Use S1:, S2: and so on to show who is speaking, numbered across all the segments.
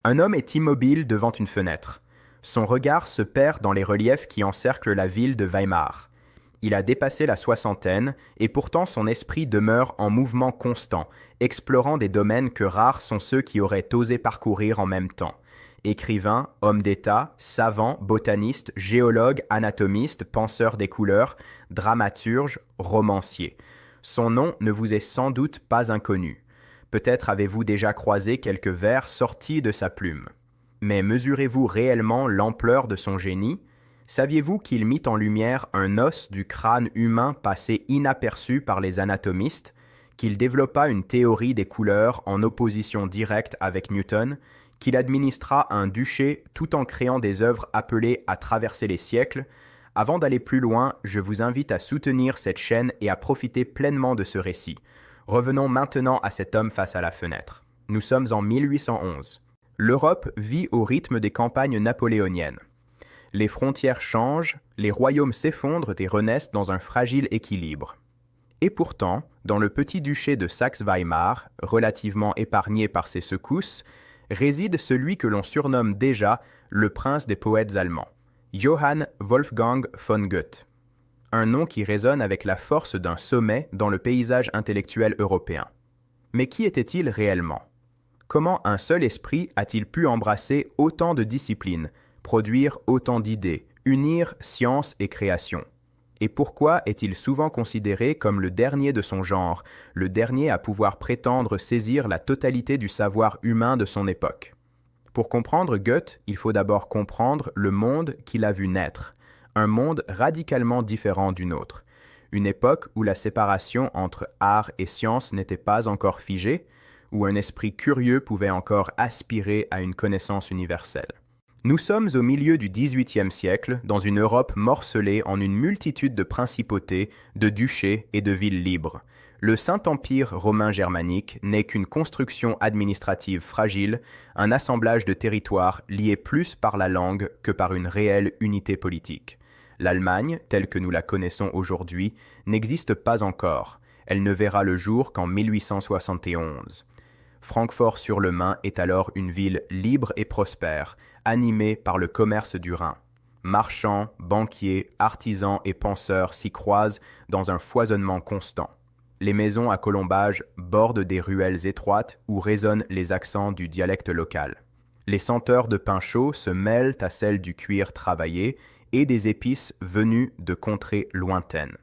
S1: Un homme est immobile devant une fenêtre. Son regard se perd dans les reliefs qui encerclent la ville de Weimar. Il a dépassé la soixantaine et pourtant son esprit demeure en mouvement constant, explorant des domaines que rares sont ceux qui auraient osé parcourir en même temps. Écrivain, homme d'État, savant, botaniste, géologue, anatomiste, penseur des couleurs, dramaturge, romancier. Son nom ne vous est sans doute pas inconnu. Peut-être avez-vous déjà croisé quelques vers sortis de sa plume. Mais mesurez-vous réellement l'ampleur de son génie ? Saviez-vous qu'il mit en lumière un os du crâne humain passé inaperçu par les anatomistes, qu'il développa une théorie des couleurs en opposition directe avec Newton, qu'il administra un duché tout en créant des œuvres appelées à traverser les siècles? Avant d'aller plus loin, je vous invite à soutenir cette chaîne et à profiter pleinement de ce récit. Revenons maintenant à cet homme face à la fenêtre. Nous sommes en 1811. L'Europe vit au rythme des campagnes napoléoniennes. Les frontières changent, les royaumes s'effondrent et renaissent dans un fragile équilibre. Et pourtant, dans le petit duché de Saxe-Weimar, relativement épargné par ses secousses, réside celui que l'on surnomme déjà le prince des poètes allemands, Johann Wolfgang von Goethe. Un nom qui résonne avec la force d'un sommet dans le paysage intellectuel européen. Mais qui était-il réellement ? Comment un seul esprit a-t-il pu embrasser autant de disciplines, produire autant d'idées, unir science et création? Et pourquoi est-il souvent considéré comme le dernier de son genre, le dernier à pouvoir prétendre saisir la totalité du savoir humain de son époque? Pour comprendre Goethe, il faut d'abord comprendre le monde qu'il a vu naître, un monde radicalement différent du nôtre, une époque où la séparation entre art et science n'était pas encore figée, où un esprit curieux pouvait encore aspirer à une connaissance universelle. Nous sommes au milieu du XVIIIe siècle, dans une Europe morcelée en une multitude de principautés, de duchés et de villes libres. Le Saint-Empire romain germanique n'est qu'une construction administrative fragile, un assemblage de territoires liés plus par la langue que par une réelle unité politique. L'Allemagne, telle que nous la connaissons aujourd'hui, n'existe pas encore. Elle ne verra le jour qu'en 1871. Francfort-sur-le-Main est alors une ville libre et prospère, animée par le commerce du Rhin. Marchands, banquiers, artisans et penseurs s'y croisent dans un foisonnement constant. Les maisons à colombages bordent des ruelles étroites où résonnent les accents du dialecte local. Les senteurs de pain chaud se mêlent à celles du cuir travaillé et des épices venues de contrées lointaines.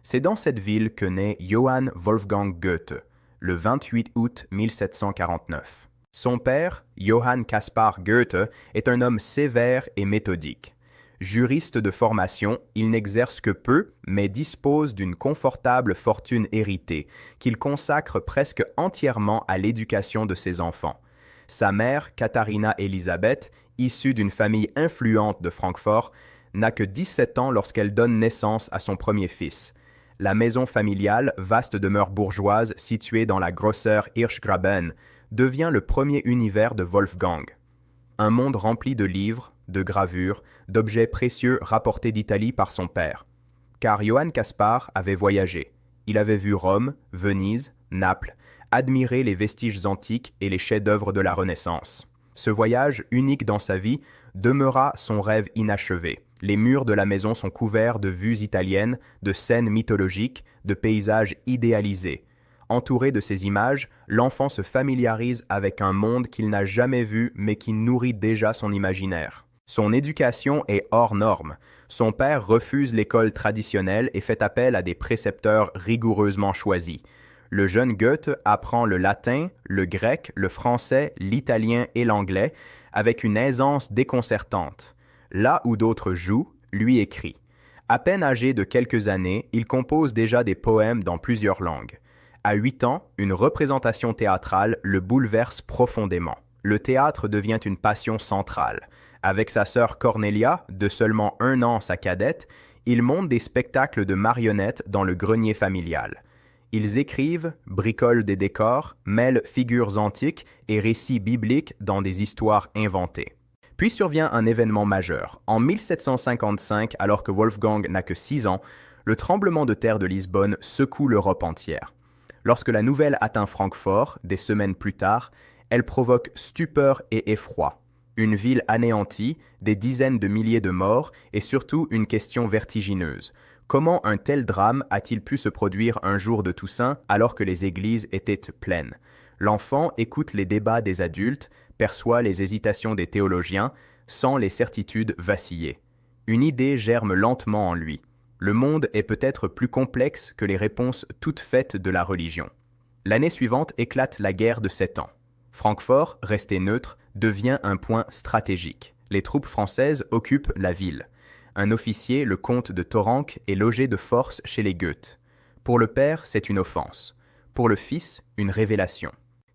S1: C'est dans cette ville que naît Johann Wolfgang Goethe, le 28 août 1749. Son père, Johann Caspar Goethe, est un homme sévère et méthodique. Juriste de formation, il n'exerce que peu, mais dispose d'une confortable fortune héritée, qu'il consacre presque entièrement à l'éducation de ses enfants. Sa mère, Katharina Elisabeth, issue d'une famille influente de Francfort, n'a que 17 ans lorsqu'elle donne naissance à son premier fils. La maison familiale, vaste demeure bourgeoise située dans la Grosser Hirschgraben, devient le premier univers de Wolfgang. Un monde rempli de livres, de gravures, d'objets précieux rapportés d'Italie par son père. Car Johann Caspar avait voyagé. Il avait vu Rome, Venise, Naples, admiré les vestiges antiques et les chefs-d'œuvre de la Renaissance. Ce voyage, unique dans sa vie, demeura son rêve inachevé. Les murs de la maison sont couverts de vues italiennes, de scènes mythologiques, de paysages idéalisés. Entouré de ces images, l'enfant se familiarise avec un monde qu'il n'a jamais vu mais qui nourrit déjà son imaginaire. Son éducation est hors norme. Son père refuse l'école traditionnelle et fait appel à des précepteurs rigoureusement choisis. Le jeune Goethe apprend le latin, le grec, le français, l'italien et l'anglais avec une aisance déconcertante. Là où d'autres jouent, lui écrit. À peine âgé de quelques années, il compose déjà des poèmes dans plusieurs langues. À 8 ans, une représentation théâtrale le bouleverse profondément. Le théâtre devient une passion centrale. Avec sa sœur Cornelia, de seulement 1 an sa cadette, ils montent des spectacles de marionnettes dans le grenier familial. Ils écrivent, bricolent des décors, mêlent figures antiques et récits bibliques dans des histoires inventées. Puis survient un événement majeur. En 1755, alors que Wolfgang n'a que 6 ans, le tremblement de terre de Lisbonne secoue l'Europe entière. Lorsque la nouvelle atteint Francfort, des semaines plus tard, Elle provoque stupeur et effroi. Une ville anéantie, des dizaines de milliers de morts et surtout une question vertigineuse. Comment un tel drame a-t-il pu se produire un jour de Toussaint alors que les églises étaient pleines? L'enfant écoute les débats des adultes, perçoit les hésitations des théologiens, sent les certitudes vaciller. Une idée germe lentement en lui. Le monde est peut-être plus complexe que les réponses toutes faites de la religion. L'année suivante éclate la guerre de 7 ans. Francfort, resté neutre, devient un point stratégique. Les troupes françaises occupent la ville. Un officier, le comte de Thoranc, est logé de force chez les Goeths. Pour le père, c'est une offense. Pour le fils, une révélation.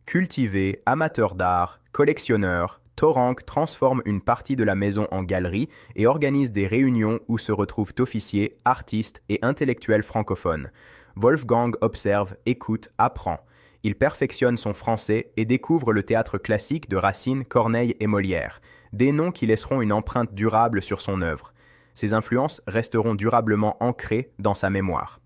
S1: Cultivé, amateur d'art, collectionneur, Thoranc transforme une partie de la maison en galerie et organise des réunions où se retrouvent officiers, artistes et intellectuels francophones. Wolfgang observe, écoute, apprend. Il perfectionne son français et découvre le théâtre classique de Racine, Corneille et Molière, des noms qui laisseront une empreinte durable sur son œuvre. Ces influences resteront durablement ancrées dans sa mémoire.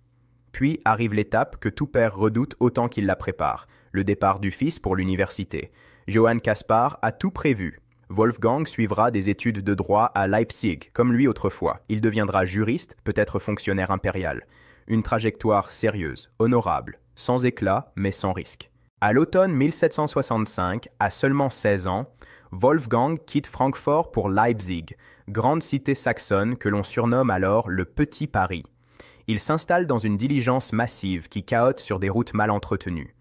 S1: Puis arrive l'étape que tout père redoute autant qu'il la prépare, le départ du fils pour l'université. Johann Caspar a tout prévu. Wolfgang suivra des études de droit à Leipzig, comme lui autrefois. Il deviendra juriste, peut-être fonctionnaire impérial. Une trajectoire sérieuse, honorable, sans éclat mais sans risque. À l'automne 1765, à seulement 16 ans, Wolfgang quitte Francfort pour Leipzig, grande cité saxonne que l'on surnomme alors le Petit Paris. Il s'installe dans une diligence massive qui cahote sur des routes mal entretenues.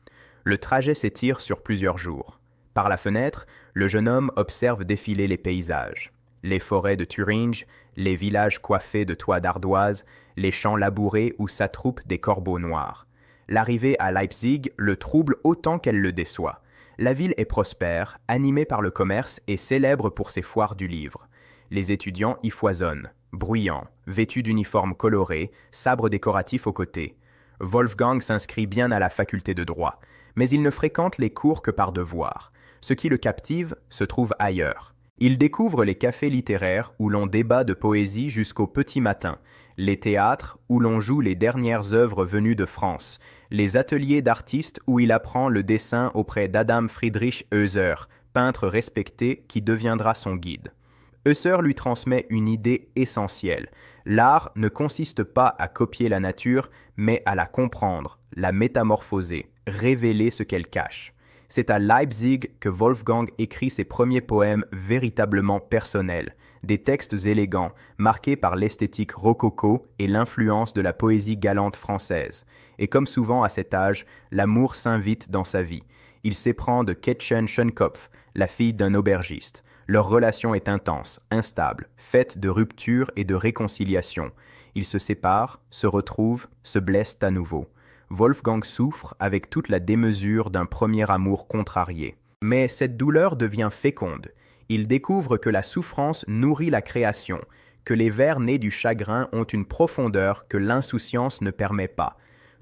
S1: Le trajet s'étire sur plusieurs jours. Par la fenêtre, le jeune homme observe défiler les paysages. Les forêts de Thuringe, les villages coiffés de toits d'ardoise, les champs labourés où s'attroupent des corbeaux noirs. L'arrivée à Leipzig le trouble autant qu'elle le déçoit. La ville est prospère, animée par le commerce et célèbre pour ses foires du livre. Les étudiants y foisonnent, bruyants, vêtus d'uniformes colorés, sabres décoratifs aux côtés. Wolfgang s'inscrit bien à la faculté de droit, mais il ne fréquente les cours que par devoir. Ce qui le captive se trouve ailleurs. Il découvre les cafés littéraires où l'on débat de poésie jusqu'au petit matin, les théâtres où l'on joue les dernières œuvres venues de France, les ateliers d'artistes où il apprend le dessin auprès d'Adam Friedrich Heuser, peintre respecté qui deviendra son guide. Heuser lui transmet une idée essentielle. L'art ne consiste pas à copier la nature, mais à la comprendre, la métamorphoser, révéler ce qu'elle cache. C'est à Leipzig que Wolfgang écrit ses premiers poèmes véritablement personnels, des textes élégants, marqués par l'esthétique rococo et l'influence de la poésie galante française. Et comme souvent à cet âge, l'amour s'invite dans sa vie. Il s'éprend de Kätchen Schönkopf, la fille d'un aubergiste. Leur relation est intense, instable, faite de ruptures et de réconciliations. Ils se séparent, se retrouvent, se blessent à nouveau. Wolfgang souffre avec toute la démesure d'un premier amour contrarié. Mais cette douleur devient féconde. Il découvre que la souffrance nourrit la création, que les vers nés du chagrin ont une profondeur que l'insouciance ne permet pas.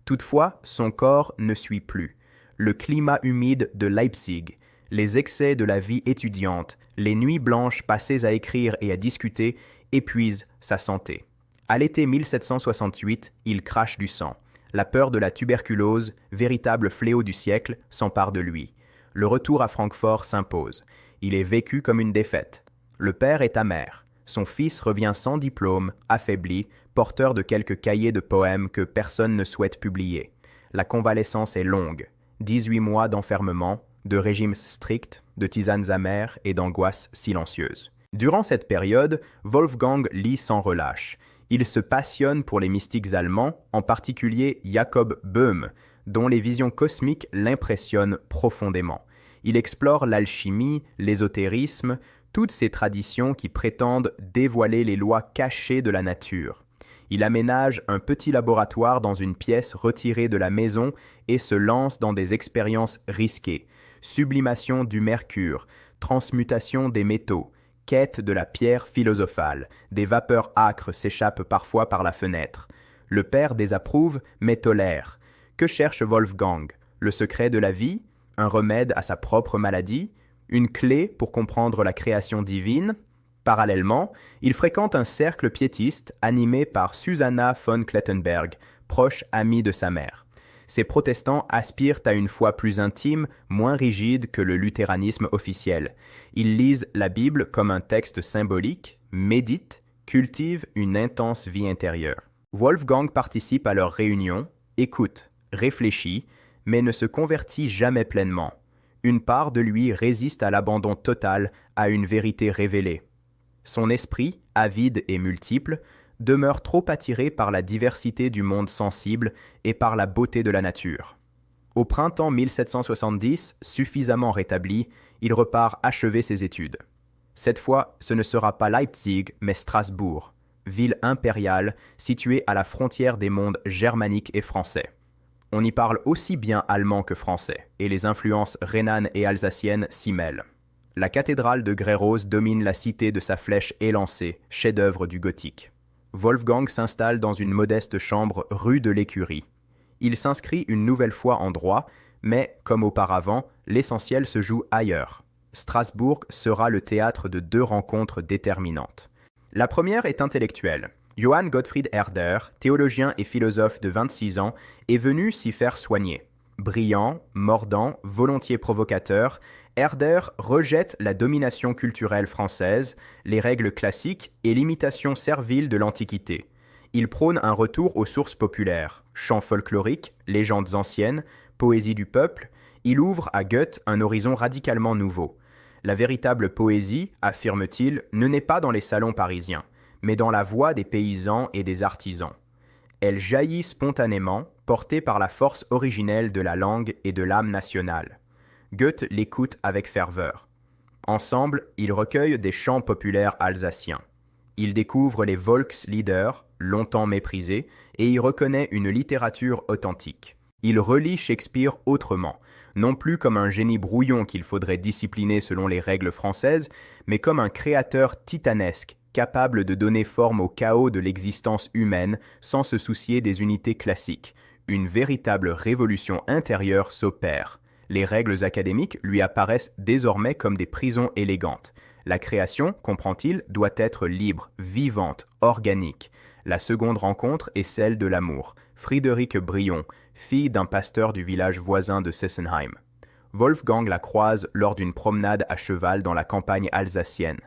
S1: Toutefois, son corps ne suit plus. Le climat humide de Leipzig, les excès de la vie étudiante, les nuits blanches passées à écrire et à discuter épuisent sa santé. À l'été 1768, il crache du sang. La peur de la tuberculose, véritable fléau du siècle, s'empare de lui. Le retour à Francfort s'impose. Il est vécu comme une défaite. Le père est amer. Son fils revient sans diplôme, affaibli, porteur de quelques cahiers de poèmes que personne ne souhaite publier. La convalescence est longue. 18 mois d'enfermement, de régime strict, de tisanes amères et d'angoisses silencieuses. Durant cette période, Wolfgang lit sans relâche. Il se passionne pour les mystiques allemands, en particulier Jakob Böhme, dont les visions cosmiques l'impressionnent profondément. Il explore l'alchimie, l'ésotérisme, toutes ces traditions qui prétendent dévoiler les lois cachées de la nature. Il aménage un petit laboratoire dans une pièce retirée de la maison et se lance dans des expériences risquées. Sublimation du mercure, transmutation des métaux, quête de la pierre philosophale. Des vapeurs âcres s'échappent parfois par la fenêtre. Le père désapprouve, mais tolère. Que cherche Wolfgang? Le secret de la vie? Un remède à sa propre maladie? Une clé pour comprendre la création divine? Parallèlement, il fréquente un cercle piétiste animé par Susanna von Klettenberg, proche amie de sa mère. Ces protestants aspirent à une foi plus intime, moins rigide que le luthéranisme officiel. Ils lisent la Bible comme un texte symbolique, méditent, cultivent une intense vie intérieure. Wolfgang participe à leurs réunions, écoute, réfléchit, mais ne se convertit jamais pleinement. Une part de lui résiste à l'abandon total à une vérité révélée. Son esprit, avide et multiple, demeure trop attiré par la diversité du monde sensible et par la beauté de la nature. Au printemps 1770, suffisamment rétabli, il repart achever ses études. Cette fois, ce ne sera pas Leipzig, mais Strasbourg, ville impériale située à la frontière des mondes germaniques et français. On y parle aussi bien allemand que français, et les influences rhénanes et alsaciennes s'y mêlent. La cathédrale de Grey-Rose domine la cité de sa flèche élancée, chef-d'œuvre du gothique. Wolfgang s'installe dans une modeste chambre rue de l'Écurie. Il s'inscrit une nouvelle fois en droit, mais, comme auparavant, l'essentiel se joue ailleurs. Strasbourg sera le théâtre de 2 rencontres déterminantes. La première est intellectuelle. Johann Gottfried Herder, théologien et philosophe de 26 ans, est venu s'y faire soigner. Brillant, mordant, volontiers provocateur, Herder rejette la domination culturelle française, les règles classiques et l'imitation servile de l'Antiquité. Il prône un retour aux sources populaires, chants folkloriques, légendes anciennes, poésie du peuple. Il ouvre à Goethe un horizon radicalement nouveau. La véritable poésie, affirme-t-il, ne naît pas dans les salons parisiens, mais dans la voix des paysans et des artisans. Elle jaillit spontanément, portée par la force originelle de la langue et de l'âme nationale. Goethe l'écoute avec ferveur. Ensemble, ils recueillent des chants populaires alsaciens. Il découvre les Volkslieder, longtemps méprisés, et y reconnaît une littérature authentique. Il relit Shakespeare autrement, non plus comme un génie brouillon qu'il faudrait discipliner selon les règles françaises, mais comme un créateur titanesque, capable de donner forme au chaos de l'existence humaine sans se soucier des unités classiques. Une véritable révolution intérieure s'opère. Les règles académiques lui apparaissent désormais comme des prisons élégantes. La création, comprend-il, doit être libre, vivante, organique. La seconde rencontre est celle de l'amour. Friederike Brion, fille d'un pasteur du village voisin de Sessenheim. Wolfgang la croise lors d'une promenade à cheval dans la campagne alsacienne.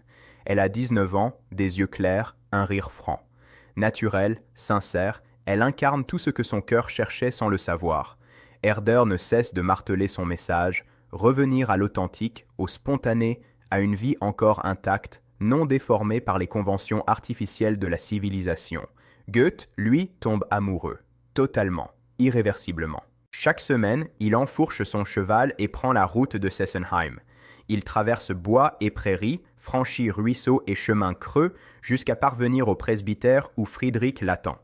S1: Elle a 19 ans, des yeux clairs, un rire franc. Naturelle, sincère, elle incarne tout ce que son cœur cherchait sans le savoir. Herder ne cesse de marteler son message, revenir à l'authentique, au spontané, à une vie encore intacte, non déformée par les conventions artificielles de la civilisation. Goethe, lui, tombe amoureux, totalement, irréversiblement. Chaque semaine, il enfourche son cheval et prend la route de Sessenheim. Il traverse bois et prairies, franchit ruisseaux et chemins creux jusqu'à parvenir au presbytère où Friedrich l'attend.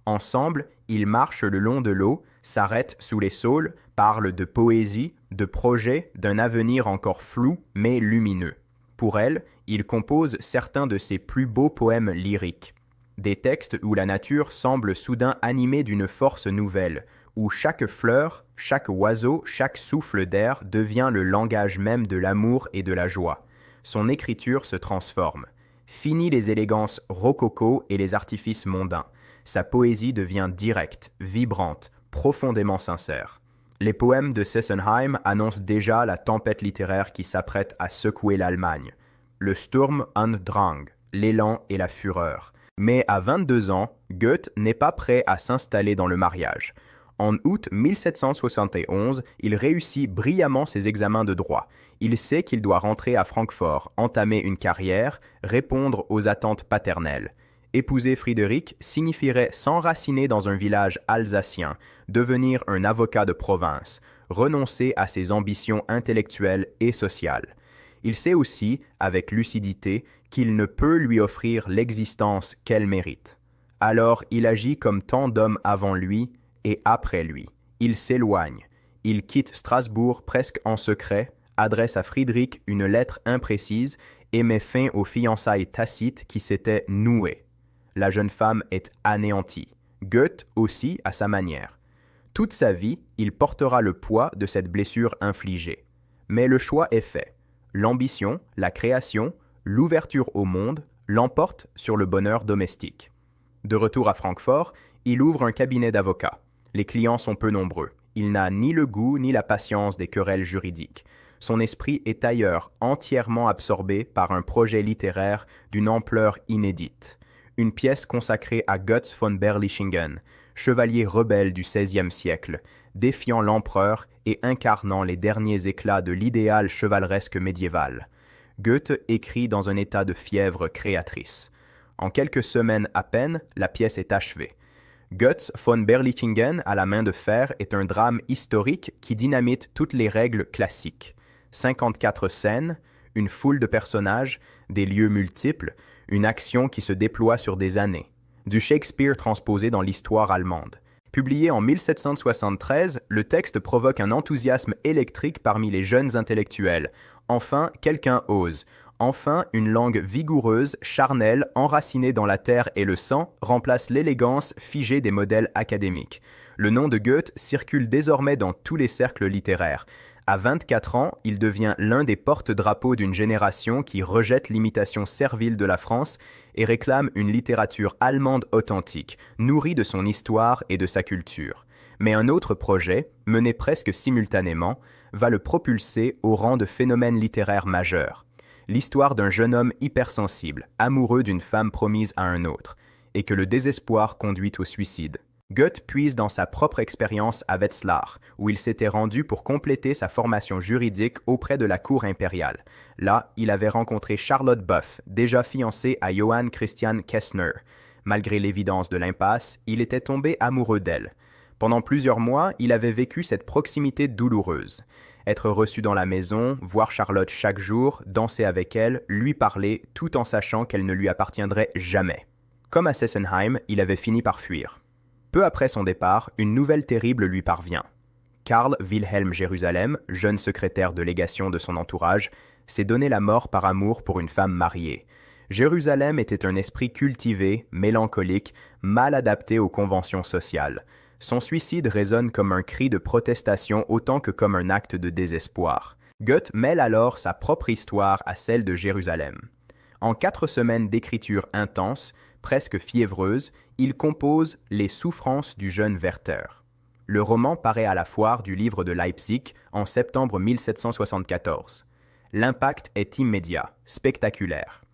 S1: Ensemble, ils marchent le long de l'eau, s'arrêtent sous les saules, parlent de poésie, de projets, d'un avenir encore flou mais lumineux. Pour elle, il compose certains de ses plus beaux poèmes lyriques. Des textes où la nature semble soudain animée d'une force nouvelle, où chaque fleur, chaque oiseau, chaque souffle d'air devient le langage même de l'amour et de la joie. Son écriture se transforme. Fini les élégances rococo et les artifices mondains. Sa poésie devient directe, vibrante, profondément sincère. Les poèmes de Sessenheim annoncent déjà la tempête littéraire qui s'apprête à secouer l'Allemagne. Le Sturm und Drang, l'élan et la fureur. Mais à 22 ans, Goethe n'est pas prêt à s'installer dans le mariage. En août 1771, il réussit brillamment ses examens de droit. Il sait qu'il doit rentrer à Francfort, entamer une carrière, répondre aux attentes paternelles. Épouser Friedrich signifierait s'enraciner dans un village alsacien, devenir un avocat de province, renoncer à ses ambitions intellectuelles et sociales. Il sait aussi, avec lucidité, qu'il ne peut lui offrir l'existence qu'elle mérite. Alors il agit comme tant d'hommes avant lui et après lui. Il s'éloigne. Il quitte Strasbourg presque en secret, adresse à Friedrich une lettre imprécise et met fin aux fiançailles tacites qui s'étaient nouées. La jeune femme est anéantie. Goethe aussi à sa manière. Toute sa vie, il portera le poids de cette blessure infligée. Mais le choix est fait. L'ambition, la création, l'ouverture au monde l'emportent sur le bonheur domestique. De retour à Francfort, il ouvre un cabinet d'avocats. Les clients sont peu nombreux. Il n'a ni le goût ni la patience des querelles juridiques. Son esprit est ailleurs, entièrement absorbé par un projet littéraire d'une ampleur inédite. Une pièce consacrée à Götz von Berlichingen, chevalier rebelle du XVIe siècle, défiant l'empereur et incarnant les derniers éclats de l'idéal chevaleresque médiéval. Goethe écrit dans un état de fièvre créatrice. En quelques semaines à peine, la pièce est achevée. Götz von Berlichingen à la main de fer est un drame historique qui dynamite toutes les règles classiques. 54 scènes, une foule de personnages, des lieux multiples, une action qui se déploie sur des années. Du Shakespeare transposé dans l'histoire allemande. Publié en 1773, le texte provoque un enthousiasme électrique parmi les jeunes intellectuels. Enfin, quelqu'un ose. Enfin, une langue vigoureuse, charnelle, enracinée dans la terre et le sang, remplace l'élégance figée des modèles académiques. Le nom de Goethe circule désormais dans tous les cercles littéraires. À 24 ans, il devient l'un des porte-drapeaux d'une génération qui rejette l'imitation servile de la France et réclame une littérature allemande authentique, nourrie de son histoire et de sa culture. Mais un autre projet, mené presque simultanément, va le propulser au rang de phénomène littéraire majeur. L'histoire d'un jeune homme hypersensible, amoureux d'une femme promise à un autre, et que le désespoir conduit au suicide. Goethe puise dans sa propre expérience à Wetzlar, où il s'était rendu pour compléter sa formation juridique auprès de la cour impériale. Là, il avait rencontré Charlotte Buff, déjà fiancée à Johann Christian Kestner. Malgré l'évidence de l'impasse, il était tombé amoureux d'elle. Pendant plusieurs mois, il avait vécu cette proximité douloureuse. Être reçu dans la maison, voir Charlotte chaque jour, danser avec elle, lui parler, tout en sachant qu'elle ne lui appartiendrait jamais. Comme à Sesenheim, il avait fini par fuir. Peu après son départ, une nouvelle terrible lui parvient. Karl Wilhelm Jérusalem, jeune secrétaire de légation de son entourage, s'est donné la mort par amour pour une femme mariée. Jérusalem était un esprit cultivé, mélancolique, mal adapté aux conventions sociales. Son suicide résonne comme un cri de protestation autant que comme un acte de désespoir. Goethe mêle alors sa propre histoire à celle de Jérusalem. En 4 semaines d'écriture intense, presque fiévreuse, il compose Les souffrances du jeune Werther. Le roman paraît à la foire du livre de Leipzig en septembre 1774. L'impact est immédiat, spectaculaire.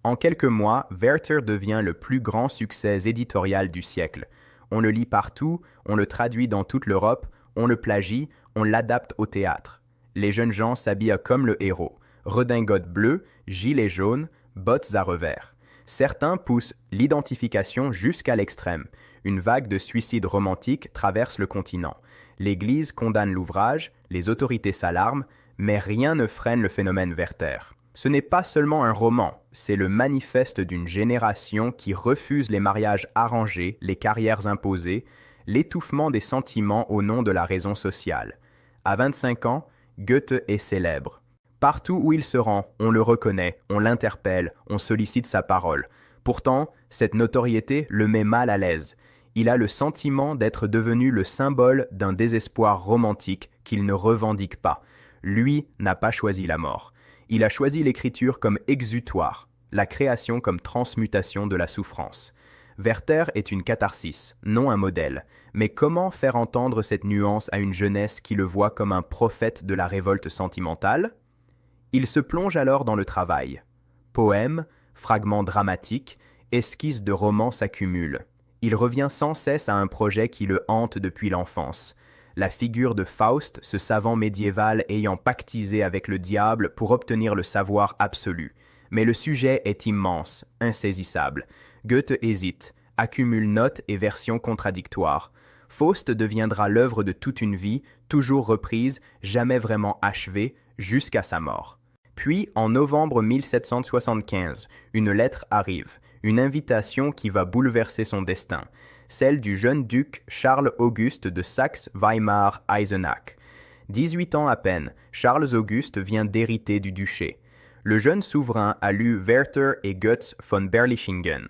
S1: En quelques mois, Werther devient le plus grand succès éditorial du siècle. On le lit partout, on le traduit dans toute l'Europe, on le plagie, on l'adapte au théâtre. Les jeunes gens s'habillent comme le héros. Redingote bleue, gilet jaune, bottes à revers. Certains poussent l'identification jusqu'à l'extrême. Une vague de suicides romantiques traverse le continent. L'Église condamne l'ouvrage, les autorités s'alarment, mais rien ne freine le phénomène Werther. Ce n'est pas seulement un roman, c'est le manifeste d'une génération qui refuse les mariages arrangés, les carrières imposées, l'étouffement des sentiments au nom de la raison sociale. À 25 ans, Goethe est célèbre. Partout où il se rend, on le reconnaît, on l'interpelle, on sollicite sa parole. Pourtant, cette notoriété le met mal à l'aise. Il a le sentiment d'être devenu le symbole d'un désespoir romantique qu'il ne revendique pas. Lui n'a pas choisi la mort. Il a choisi l'écriture comme exutoire, la création comme transmutation de la souffrance. Werther est une catharsis, non un modèle. Mais comment faire entendre cette nuance à une jeunesse qui le voit comme un prophète de la révolte sentimentale ? Il se plonge alors dans le travail. Poèmes, fragments dramatiques, esquisses de romans s'accumulent. Il revient sans cesse à un projet qui le hante depuis l'enfance. La figure de Faust, ce savant médiéval ayant pactisé avec le diable pour obtenir le savoir absolu. Mais le sujet est immense, insaisissable. Goethe hésite, accumule notes et versions contradictoires. Faust deviendra l'œuvre de toute une vie, toujours reprise, jamais vraiment achevée, jusqu'à sa mort. Puis, en novembre 1775, une lettre arrive, une invitation qui va bouleverser son destin, celle du jeune duc Charles-Auguste de Saxe-Weimar-Eisenach. 18 ans à peine, Charles-Auguste vient d'hériter du duché. Le jeune souverain a lu Werther et Götz von Berlichingen.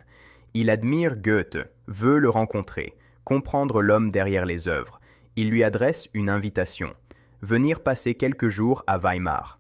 S1: Il admire Goethe, veut le rencontrer, comprendre l'homme derrière les œuvres. Il lui adresse une invitation, venir passer quelques jours à Weimar.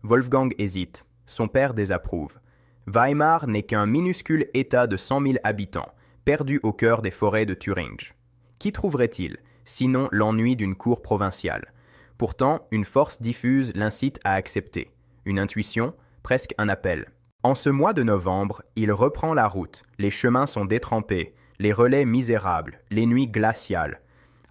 S1: Wolfgang hésite, son père désapprouve. Weimar n'est qu'un minuscule état de 100 000 habitants, perdu au cœur des forêts de Thuringe. Qu'y trouverait-il? sinon l'ennui d'une cour provinciale. Pourtant, une force diffuse l'incite à accepter. Une intuition, presque un appel. En ce mois de novembre, il reprend la route, les chemins sont détrempés, les relais misérables, les nuits glaciales.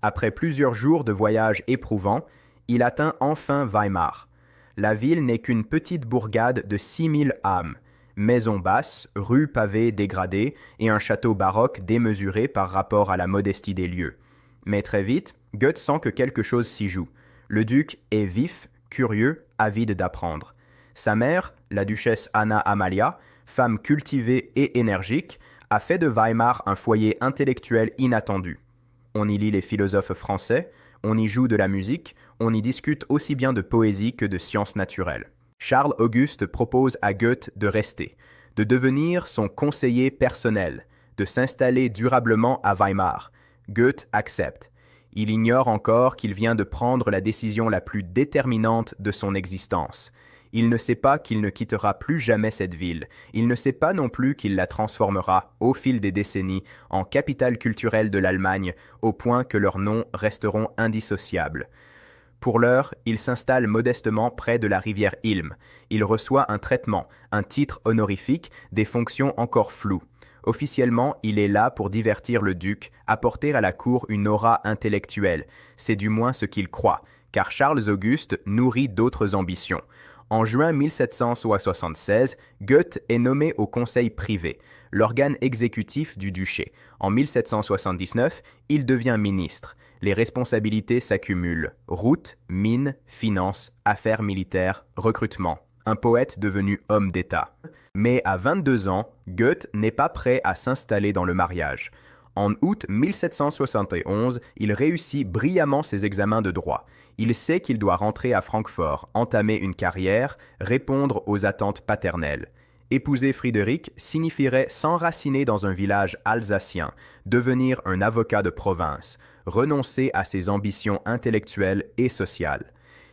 S1: Après plusieurs jours de voyage éprouvant, il atteint enfin Weimar. La ville n'est qu'une petite bourgade de 6000 âmes, maisons basses, rues pavées dégradées et un château baroque démesuré par rapport à la modestie des lieux. Mais très vite, Goethe sent que quelque chose s'y joue. Le duc est vif, curieux, avide d'apprendre. Sa mère, la duchesse Anna Amalia, femme cultivée et énergique, a fait de Weimar un foyer intellectuel inattendu. On y lit les philosophes français, on y joue de la musique, on y discute aussi bien de poésie que de sciences naturelles. Charles Auguste propose à Goethe de rester, de devenir son conseiller personnel, de s'installer durablement à Weimar. Goethe accepte. Il ignore encore qu'il vient de prendre la décision la plus déterminante de son existence. Il ne sait pas qu'il ne quittera plus jamais cette ville. Il ne sait pas non plus qu'il la transformera, au fil des décennies, en capitale culturelle de l'Allemagne, au point que leurs noms resteront indissociables. Pour l'heure, il s'installe modestement près de la rivière Ilm. Il reçoit un traitement, un titre honorifique, des fonctions encore floues. Officiellement, il est là pour divertir le duc, apporter à la cour une aura intellectuelle. C'est du moins ce qu'il croit, car Charles Auguste nourrit d'autres ambitions. En juin 1776, Goethe est nommé au conseil privé, l'organe exécutif du duché. En 1779, il devient ministre. Les responsabilités s'accumulent. Routes, mines, finances, affaires militaires, recrutement. Un poète devenu homme d'État. Mais à 22 ans, Goethe n'est pas prêt à s'installer dans le mariage. En août 1771, il réussit brillamment ses examens de droit. Il sait qu'il doit rentrer à Francfort, entamer une carrière, répondre aux attentes paternelles. Épouser Frédéric signifierait s'enraciner dans un village alsacien, devenir un avocat de province, renoncer à ses ambitions intellectuelles et sociales.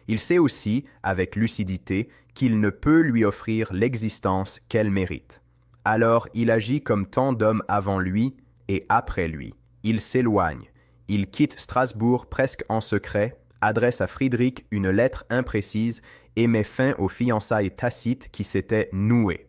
S1: Il sait aussi, avec lucidité, qu'il ne peut lui offrir l'existence qu'elle mérite. Alors il agit comme tant d'hommes avant lui et après lui. Il s'éloigne. Il quitte Strasbourg presque en secret, adresse à Frédéric une lettre imprécise et met fin aux fiançailles tacites qui s'étaient nouées.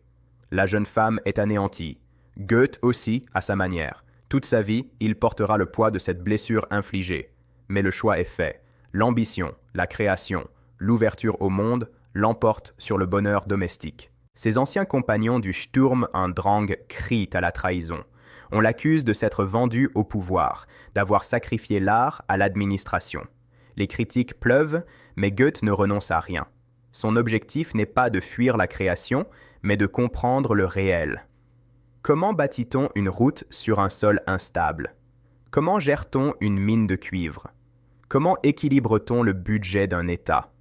S1: La jeune femme est anéantie. Goethe aussi, à sa manière. Toute sa vie, il portera le poids de cette blessure infligée. Mais le choix est fait. L'ambition, la création, l'ouverture au monde l'emportent sur le bonheur domestique. Ses anciens compagnons du Sturm und Drang crient à la trahison. On l'accuse de s'être vendu au pouvoir, d'avoir sacrifié l'art à l'administration. Les critiques pleuvent, mais Goethe ne renonce à rien. Son objectif n'est pas de fuir la création, mais de comprendre le réel. Comment bâtit-on une route sur un sol instable? Comment gère-t-on une mine de cuivre? Comment équilibre-t-on le budget d'un État?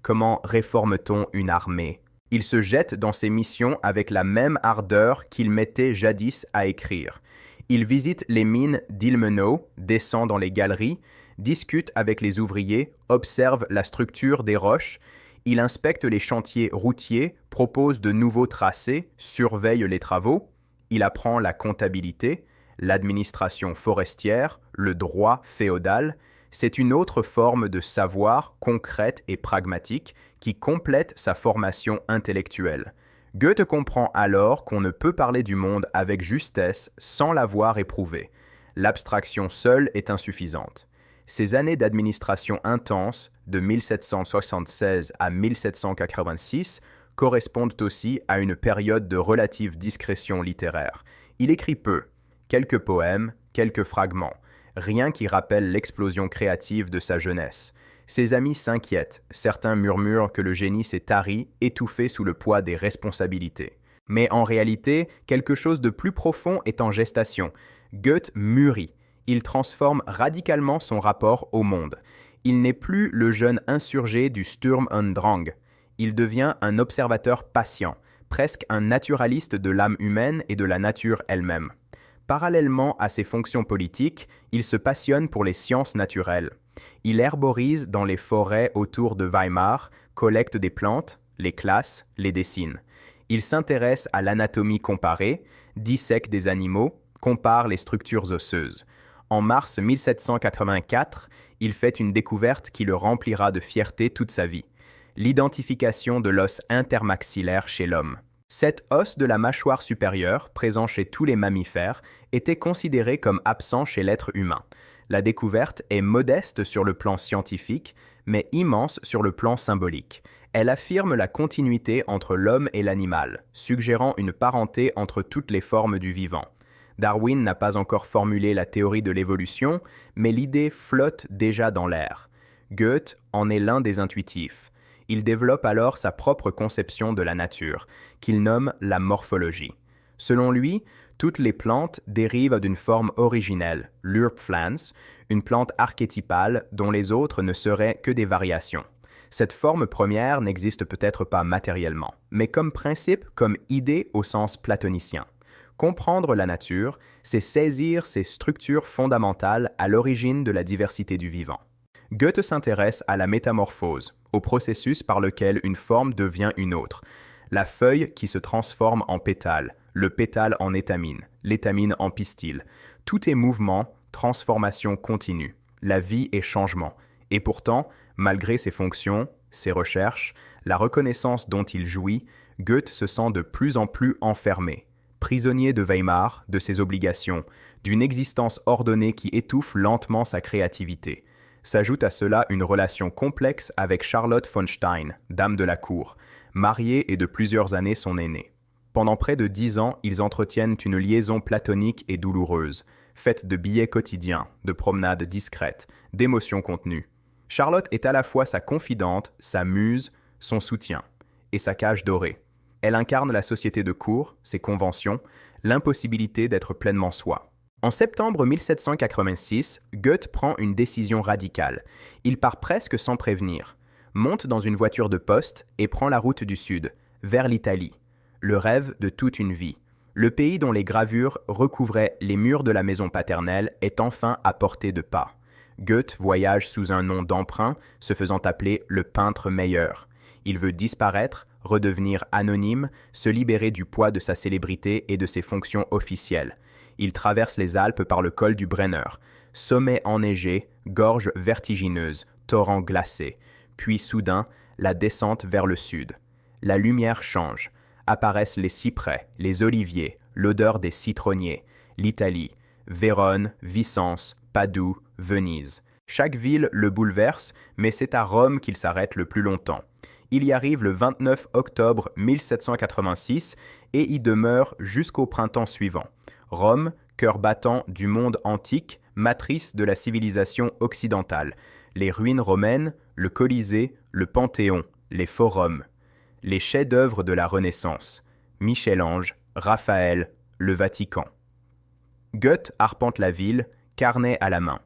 S1: Comment réforme-t-on une armée? Il se jette dans ses missions avec la même ardeur qu'il mettait jadis à écrire. Il visite les mines d'Ilmenau, descend dans les galeries, discute avec les ouvriers, observe la structure des roches, il inspecte les chantiers routiers, propose de nouveaux tracés, surveille les travaux, il apprend la comptabilité, l'administration forestière, le droit féodal. C'est une autre forme de savoir concrète et pragmatique qui complète sa formation intellectuelle. Goethe comprend alors qu'on ne peut parler du monde avec justesse sans l'avoir éprouvé. L'abstraction seule est insuffisante. Ces années d'administration intense, de 1776 à 1786, correspondent aussi à une période de relative discrétion littéraire. Il écrit peu, quelques poèmes, quelques fragments, rien qui rappelle l'explosion créative de sa jeunesse. Ses amis s'inquiètent, certains murmurent que le génie s'est tari, étouffé sous le poids des responsabilités. Mais en réalité, quelque chose de plus profond est en gestation. Goethe mûrit. Il transforme radicalement son rapport au monde. Il n'est plus le jeune insurgé du Sturm und Drang. Il devient un observateur patient, presque un naturaliste de l'âme humaine et de la nature elle-même. Parallèlement à ses fonctions politiques, il se passionne pour les sciences naturelles. Il herborise dans les forêts autour de Weimar, collecte des plantes, les classe, les dessine. Il s'intéresse à l'anatomie comparée, dissèque des animaux, compare les structures osseuses. En mars 1784, il fait une découverte qui le remplira de fierté toute sa vie: l'identification de l'os intermaxillaire chez l'homme. Cet os de la mâchoire supérieure, présent chez tous les mammifères, était considéré comme absent chez l'être humain. La découverte est modeste sur le plan scientifique, mais immense sur le plan symbolique. Elle affirme la continuité entre l'homme et l'animal, suggérant une parenté entre toutes les formes du vivant. Darwin n'a pas encore formulé la théorie de l'évolution, mais l'idée flotte déjà dans l'air. Goethe en est l'un des intuitifs. Il développe alors sa propre conception de la nature, qu'il nomme la morphologie. Selon lui, toutes les plantes dérivent d'une forme originelle, l'Urppflanz, une plante archétypale dont les autres ne seraient que des variations. Cette forme première n'existe peut-être pas matériellement, mais comme principe, comme idée au sens platonicien. Comprendre la nature, c'est saisir ses structures fondamentales à l'origine de la diversité du vivant. Goethe s'intéresse à la métamorphose, au processus par lequel une forme devient une autre. La feuille qui se transforme en pétale, le pétale en étamine, l'étamine en pistil. Tout est mouvement, transformation continue. La vie est changement. Et pourtant, malgré ses fonctions, ses recherches, la reconnaissance dont il jouit, Goethe se sent de plus en plus enfermé. Prisonnier de Weimar, de ses obligations, d'une existence ordonnée qui étouffe lentement sa créativité. S'ajoute à cela une relation complexe avec Charlotte von Stein, dame de la cour, mariée et de plusieurs années son aînée. Pendant près de 10 ans, ils entretiennent une liaison platonique et douloureuse, faite de billets quotidiens, de promenades discrètes, d'émotions contenues. Charlotte est à la fois sa confidente, sa muse, son soutien, et sa cage dorée. Elle incarne la société de cour, ses conventions, l'impossibilité d'être pleinement soi. En septembre 1786, Goethe prend une décision radicale. Il part presque sans prévenir, monte dans une voiture de poste et prend la route du sud, vers l'Italie. Le rêve de toute une vie. Le pays dont les gravures recouvraient les murs de la maison paternelle est enfin à portée de pas. Goethe voyage sous un nom d'emprunt, se faisant appeler le peintre meilleur. Il veut disparaître, redevenir anonyme, se libérer du poids de sa célébrité et de ses fonctions officielles. Il traverse les Alpes par le col du Brenner, sommet enneigé, gorge vertigineuse, torrent glacé, puis soudain, la descente vers le sud. La lumière change, apparaissent les cyprès, les oliviers, l'odeur des citronniers, l'Italie, Vérone, Vicence, Padoue, Venise. Chaque ville le bouleverse, mais c'est à Rome qu'il s'arrête le plus longtemps. Il y arrive le 29 octobre 1786 et y demeure jusqu'au printemps suivant. Rome, cœur battant du monde antique, matrice de la civilisation occidentale. Les ruines romaines, le Colisée, le Panthéon, les forums. Les chefs-d'œuvre de la Renaissance. Michel-Ange, Raphaël, le Vatican. Goethe arpente la ville, carnet à la main.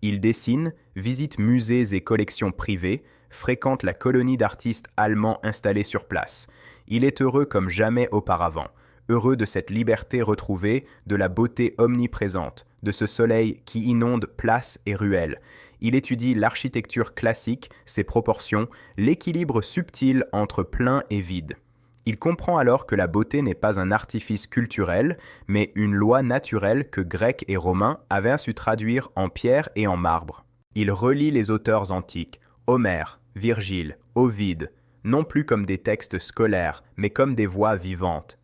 S1: Il dessine, visite musées et collections privées, fréquente la colonie d'artistes allemands installés sur place. Il est heureux comme jamais auparavant, heureux de cette liberté retrouvée, de la beauté omniprésente, de ce soleil qui inonde places et ruelles. Il étudie l'architecture classique, ses proportions, l'équilibre subtil entre plein et vide. Il comprend alors que la beauté n'est pas un artifice culturel, mais une loi naturelle que Grecs et Romains avaient su traduire en pierre et en marbre. Il relit les auteurs antiques, Homère, Virgile, Ovide, non plus comme des textes scolaires, mais comme des voix vivantes.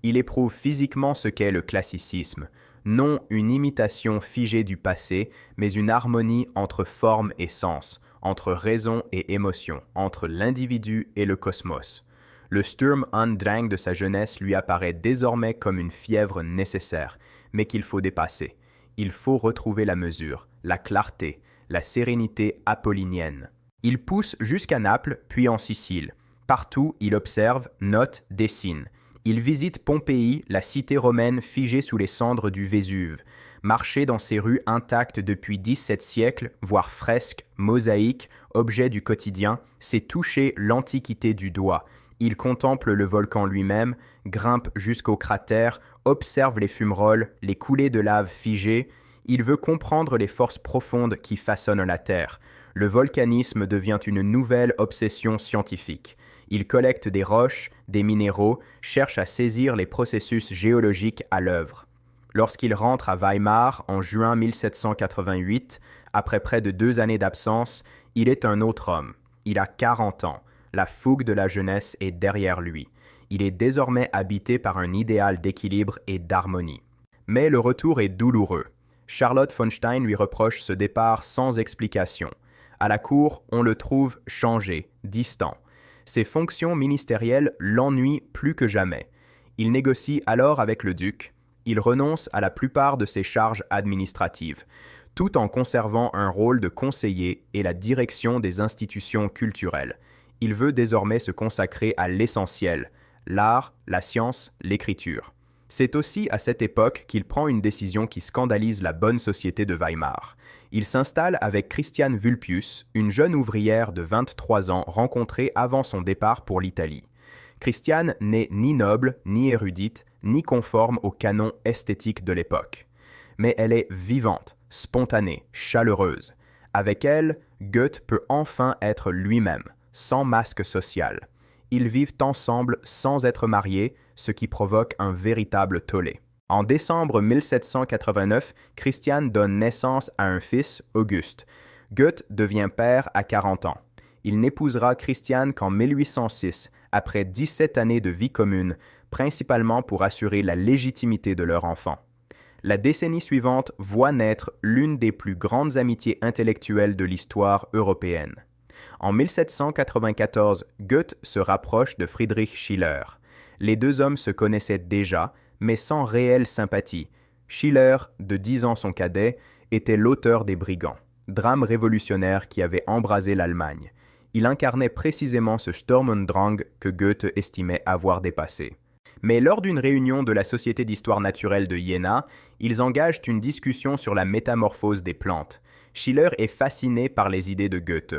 S1: Il éprouve physiquement ce qu'est le classicisme, non une imitation figée du passé, mais une harmonie entre forme et sens, entre raison et émotion, entre l'individu et le cosmos. Le Sturm und Drang de sa jeunesse lui apparaît désormais comme une fièvre nécessaire, mais qu'il faut dépasser. Il faut retrouver la mesure, la clarté, la sérénité apollinienne. Il pousse jusqu'à Naples, puis en Sicile. Partout, il observe, note, dessine. Il visite Pompéi, la cité romaine figée sous les cendres du Vésuve. Marcher dans ses rues intactes depuis 17 siècles, voire fresques, mosaïques, objets du quotidien, c'est toucher l'antiquité du doigt. Il contemple le volcan lui-même, grimpe jusqu'au cratère, observe les fumerolles, les coulées de lave figées. Il veut comprendre les forces profondes qui façonnent la Terre. Le volcanisme devient une nouvelle obsession scientifique. Il collecte des roches, des minéraux, cherche à saisir les processus géologiques à l'œuvre. Lorsqu'il rentre à Weimar en juin 1788, après près de 2 années d'absence, il est un autre homme. Il a 40 ans. La fougue de la jeunesse est derrière lui. Il est désormais habité par un idéal d'équilibre et d'harmonie. Mais le retour est douloureux. Charlotte von Stein lui reproche ce départ sans explication. À la cour, on le trouve changé, distant. Ses fonctions ministérielles l'ennuient plus que jamais. Il négocie alors avec le duc. Il renonce à la plupart de ses charges administratives, tout en conservant un rôle de conseiller et la direction des institutions culturelles. Il veut désormais se consacrer à l'essentiel, l'art, la science, l'écriture. C'est aussi à cette époque qu'il prend une décision qui scandalise la bonne société de Weimar. Il s'installe avec Christiane Vulpius, une jeune ouvrière de 23 ans rencontrée avant son départ pour l'Italie. Christiane n'est ni noble, ni érudite, ni conforme aux canons esthétiques de l'époque. Mais elle est vivante, spontanée, chaleureuse. Avec elle, Goethe peut enfin être lui-même, sans masque social. Ils vivent ensemble sans être mariés, ce qui provoque un véritable tollé. En décembre 1789, Christiane donne naissance à un fils, Auguste. Goethe devient père à 40 ans. Il n'épousera Christiane qu'en 1806, après 17 années de vie commune, principalement pour assurer la légitimité de leur enfant. La décennie suivante voit naître l'une des plus grandes amitiés intellectuelles de l'histoire européenne. En 1794, Goethe se rapproche de Friedrich Schiller. Les deux hommes se connaissaient déjà, mais sans réelle sympathie. Schiller, de 10 ans son cadet, était l'auteur des Brigands, drame révolutionnaire qui avait embrasé l'Allemagne. Il incarnait précisément ce Sturm und Drang que Goethe estimait avoir dépassé. Mais lors d'une réunion de la Société d'histoire naturelle de Iéna, ils engagent une discussion sur la métamorphose des plantes. Schiller est fasciné par les idées de Goethe.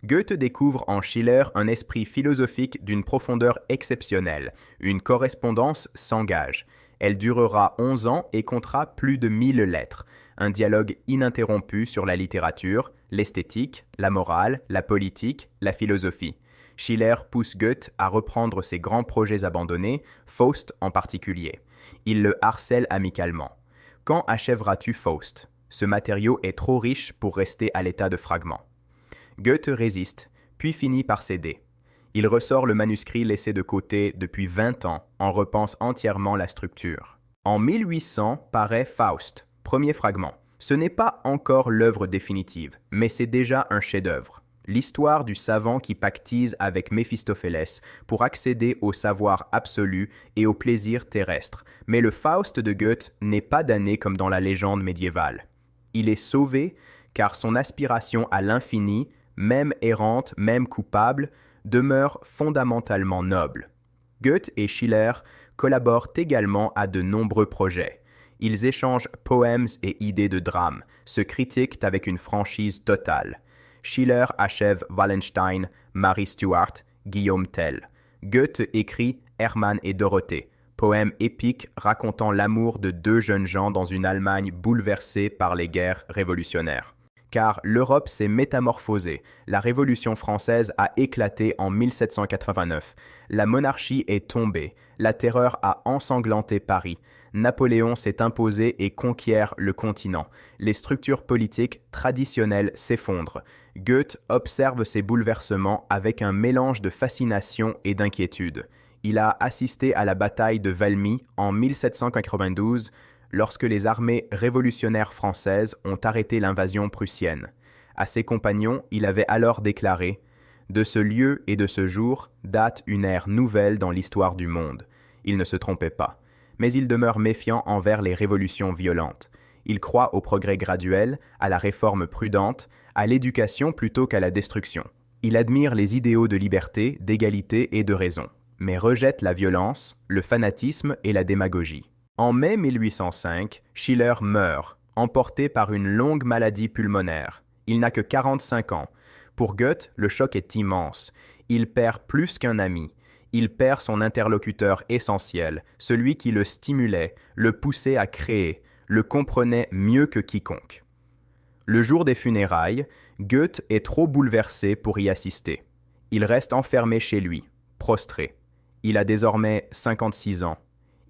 S1: Goethe découvre en Schiller un esprit philosophique d'une profondeur exceptionnelle. Une correspondance s'engage. Elle durera 11 ans et comptera plus de 1000 lettres. Un dialogue ininterrompu sur la littérature, l'esthétique, la morale, la politique, la philosophie. Schiller pousse Goethe à reprendre ses grands projets abandonnés, Faust en particulier. Il le harcèle amicalement. « Quand achèveras-tu Faust ? Ce matériau est trop riche pour rester à l'état de fragment. » Goethe résiste, puis finit par céder. Il ressort le manuscrit laissé de côté depuis 20 ans, en repense entièrement la structure. En 1800 paraît Faust, premier fragment. Ce n'est pas encore l'œuvre définitive, mais c'est déjà un chef-d'œuvre. L'histoire du savant qui pactise avec Méphistophélès pour accéder au savoir absolu et au plaisir terrestre. Mais le Faust de Goethe n'est pas damné comme dans la légende médiévale. Il est sauvé car son aspiration à l'infini, même errante, même coupable, demeure fondamentalement noble. Goethe et Schiller collaborent également à de nombreux projets. Ils échangent poèmes et idées de drame, se critiquent avec une franchise totale. Schiller achève Wallenstein, Marie Stuart, Guillaume Tell. Goethe écrit Hermann et Dorothée, poème épique racontant l'amour de deux jeunes gens dans une Allemagne bouleversée par les guerres révolutionnaires. Car l'Europe s'est métamorphosée. La Révolution française a éclaté en 1789. La monarchie est tombée. La terreur a ensanglanté Paris. Napoléon s'est imposé et conquiert le continent. Les structures politiques traditionnelles s'effondrent. Goethe observe ces bouleversements avec un mélange de fascination et d'inquiétude. Il a assisté à la bataille de Valmy en 1792, lorsque les armées révolutionnaires françaises ont arrêté l'invasion prussienne. À ses compagnons, il avait alors déclaré « De ce lieu et de ce jour date une ère nouvelle dans l'histoire du monde. » Il ne se trompait pas. Mais il demeure méfiant envers les révolutions violentes. Il croit au progrès graduel, à la réforme prudente, à l'éducation plutôt qu'à la destruction. Il admire les idéaux de liberté, d'égalité et de raison, mais rejette la violence, le fanatisme et la démagogie. En mai 1805, Schiller meurt, emporté par une longue maladie pulmonaire. Il n'a que 45 ans. Pour Goethe, le choc est immense. Il perd plus qu'un ami. Il perd son interlocuteur essentiel, celui qui le stimulait, le poussait à créer, le comprenait mieux que quiconque. Le jour des funérailles, Goethe est trop bouleversé pour y assister. Il reste enfermé chez lui, prostré. Il a désormais 56 ans.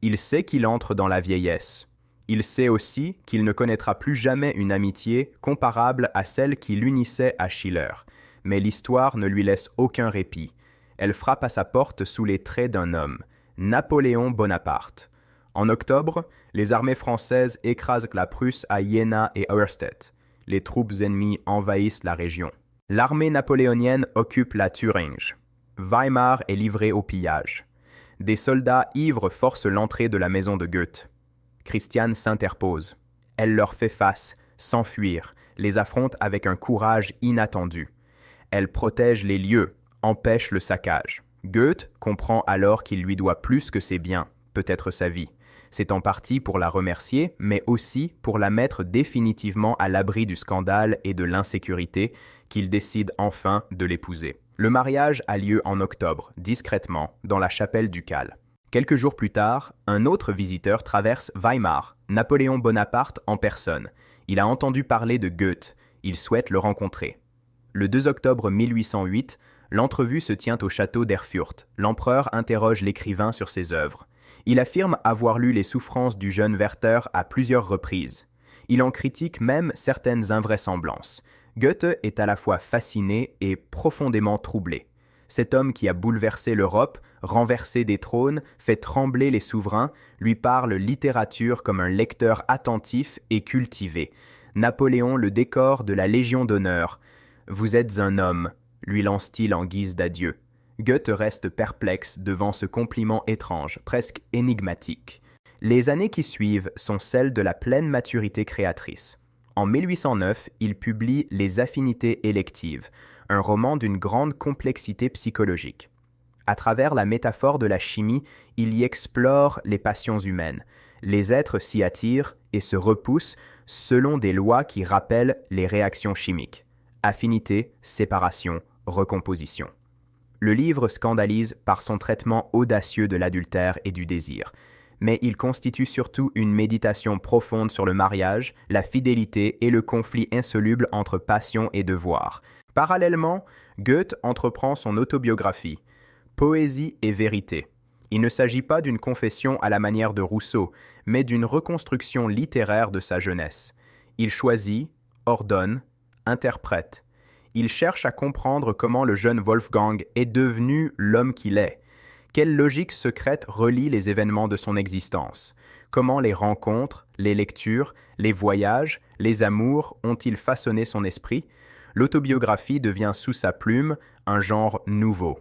S1: Il sait qu'il entre dans la vieillesse. Il sait aussi qu'il ne connaîtra plus jamais une amitié comparable à celle qui l'unissait à Schiller. Mais l'histoire ne lui laisse aucun répit. Elle frappe à sa porte sous les traits d'un homme, Napoléon Bonaparte. En octobre, les armées françaises écrasent la Prusse à Jena et Auerstedt. Les troupes ennemies envahissent la région. L'armée napoléonienne occupe la Thuringe. Weimar est livrée au pillage. Des soldats ivres forcent l'entrée de la maison de Goethe. Christiane s'interpose. Elle leur fait face, sans fuir, les affronte avec un courage inattendu. Elle protège les lieux, empêche le saccage. Goethe comprend alors qu'il lui doit plus que ses biens, peut-être sa vie. C'est en partie pour la remercier, mais aussi pour la mettre définitivement à l'abri du scandale et de l'insécurité qu'il décide enfin de l'épouser. Le mariage a lieu en octobre, discrètement, dans la chapelle ducale. Quelques jours plus tard, un autre visiteur traverse Weimar, Napoléon Bonaparte en personne. Il a entendu parler de Goethe. Il souhaite le rencontrer. Le 2 octobre 1808, l'entrevue se tient au château d'Erfurt. L'empereur interroge l'écrivain sur ses œuvres. Il affirme avoir lu les souffrances du jeune Werther à plusieurs reprises. Il en critique même certaines invraisemblances. Goethe est à la fois fasciné et profondément troublé. Cet homme qui a bouleversé l'Europe, renversé des trônes, fait trembler les souverains, lui parle littérature comme un lecteur attentif et cultivé. Napoléon le décore de la Légion d'honneur. « Vous êtes un homme », lui lance-t-il en guise d'adieu. Goethe reste perplexe devant ce compliment étrange, presque énigmatique. Les années qui suivent sont celles de la pleine maturité créatrice. En 1809, il publie Les affinités électives, un roman d'une grande complexité psychologique. À travers la métaphore de la chimie, il y explore les passions humaines. Les êtres s'y attirent et se repoussent selon des lois qui rappellent les réactions chimiques. Affinité, séparation, recomposition. Le livre scandalise par son traitement audacieux de l'adultère et du désir, mais il constitue surtout une méditation profonde sur le mariage, la fidélité et le conflit insoluble entre passion et devoir. Parallèlement, Goethe entreprend son autobiographie, Poésie et vérité. Il ne s'agit pas d'une confession à la manière de Rousseau, mais d'une reconstruction littéraire de sa jeunesse. Il choisit, ordonne, interprète. Il cherche à comprendre comment le jeune Wolfgang est devenu l'homme qu'il est. Quelle logique secrète relie les événements de son existence? Comment les rencontres, les lectures, les voyages, les amours ont-ils façonné son esprit? L'autobiographie devient sous sa plume un genre nouveau.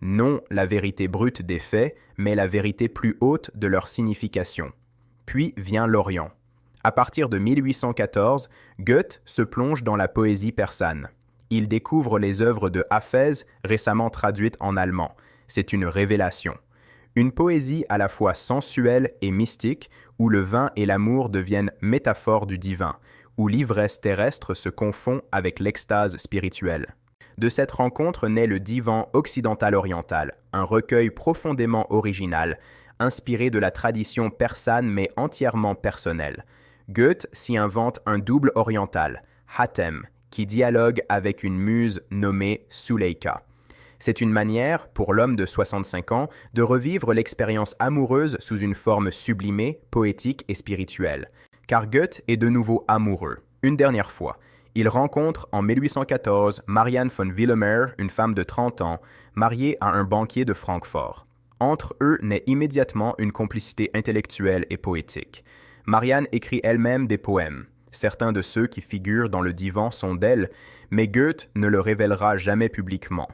S1: Non la vérité brute des faits, mais la vérité plus haute de leur signification. Puis vient l'Orient. À partir de 1814, Goethe se plonge dans la poésie persane. Il découvre les œuvres de Hafez, récemment traduites en allemand. C'est une révélation. Une poésie à la fois sensuelle et mystique, où le vin et l'amour deviennent métaphores du divin, où l'ivresse terrestre se confond avec l'extase spirituelle. De cette rencontre naît le Divan occidental-oriental, un recueil profondément original, inspiré de la tradition persane mais entièrement personnelle. Goethe s'y invente un double oriental, Hatem, qui dialogue avec une muse nommée Suleika. C'est une manière, pour l'homme de 65 ans, de revivre l'expérience amoureuse sous une forme sublimée, poétique et spirituelle. Car Goethe est de nouveau amoureux. Une dernière fois. Il rencontre en 1814 Marianne von Willemer, une femme de 30 ans, mariée à un banquier de Francfort. Entre eux naît immédiatement une complicité intellectuelle et poétique. Marianne écrit elle-même des poèmes. Certains de ceux qui figurent dans le divan sont d'elle, mais Goethe ne le révélera jamais publiquement.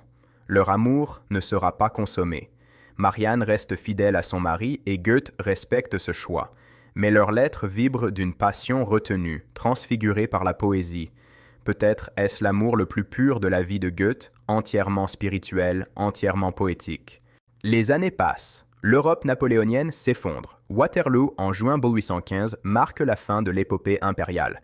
S1: Leur amour ne sera pas consommé. Marianne reste fidèle à son mari et Goethe respecte ce choix. Mais leurs lettres vibrent d'une passion retenue, transfigurée par la poésie. Peut-être est-ce l'amour le plus pur de la vie de Goethe, entièrement spirituel, entièrement poétique. Les années passent. L'Europe napoléonienne s'effondre. Waterloo, en juin 1815, marque la fin de l'épopée impériale.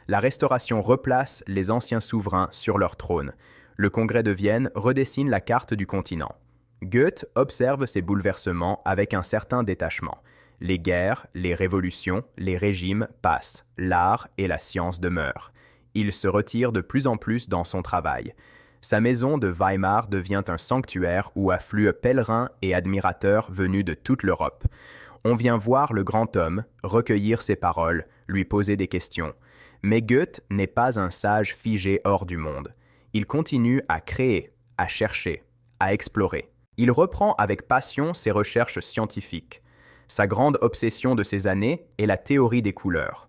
S1: La Restauration replace les anciens souverains sur leur trône. Le Congrès de Vienne redessine la carte du continent. Goethe observe ces bouleversements avec un certain détachement. Les guerres, les révolutions, les régimes passent. L'art et la science demeurent. Il se retire de plus en plus dans son travail. Sa maison de Weimar devient un sanctuaire où affluent pèlerins et admirateurs venus de toute l'Europe. On vient voir le grand homme, recueillir ses paroles, lui poser des questions. Mais Goethe n'est pas un sage figé hors du monde. Il continue à créer, à chercher, à explorer. Il reprend avec passion ses recherches scientifiques. Sa grande obsession de ces années est la théorie des couleurs.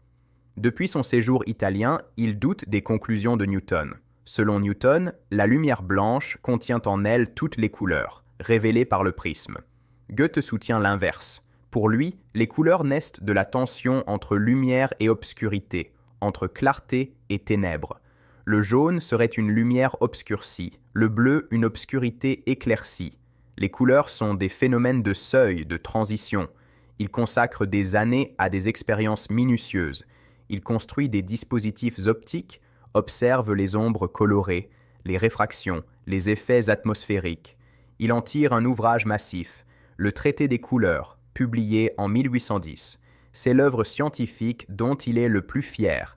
S1: Depuis son séjour italien, il doute des conclusions de Newton. Selon Newton, la lumière blanche contient en elle toutes les couleurs, révélées par le prisme. Goethe soutient l'inverse. Pour lui, les couleurs naissent de la tension entre lumière et obscurité, entre clarté et ténèbres. Le jaune serait une lumière obscurcie, le bleu une obscurité éclaircie. Les couleurs sont des phénomènes de seuil, de transition. Il consacre des années à des expériences minutieuses. Il construit des dispositifs optiques, observe les ombres colorées, les réfractions, les effets atmosphériques. Il en tire un ouvrage massif, le Traité des couleurs, publié en 1810. C'est l'œuvre scientifique dont il est le plus fier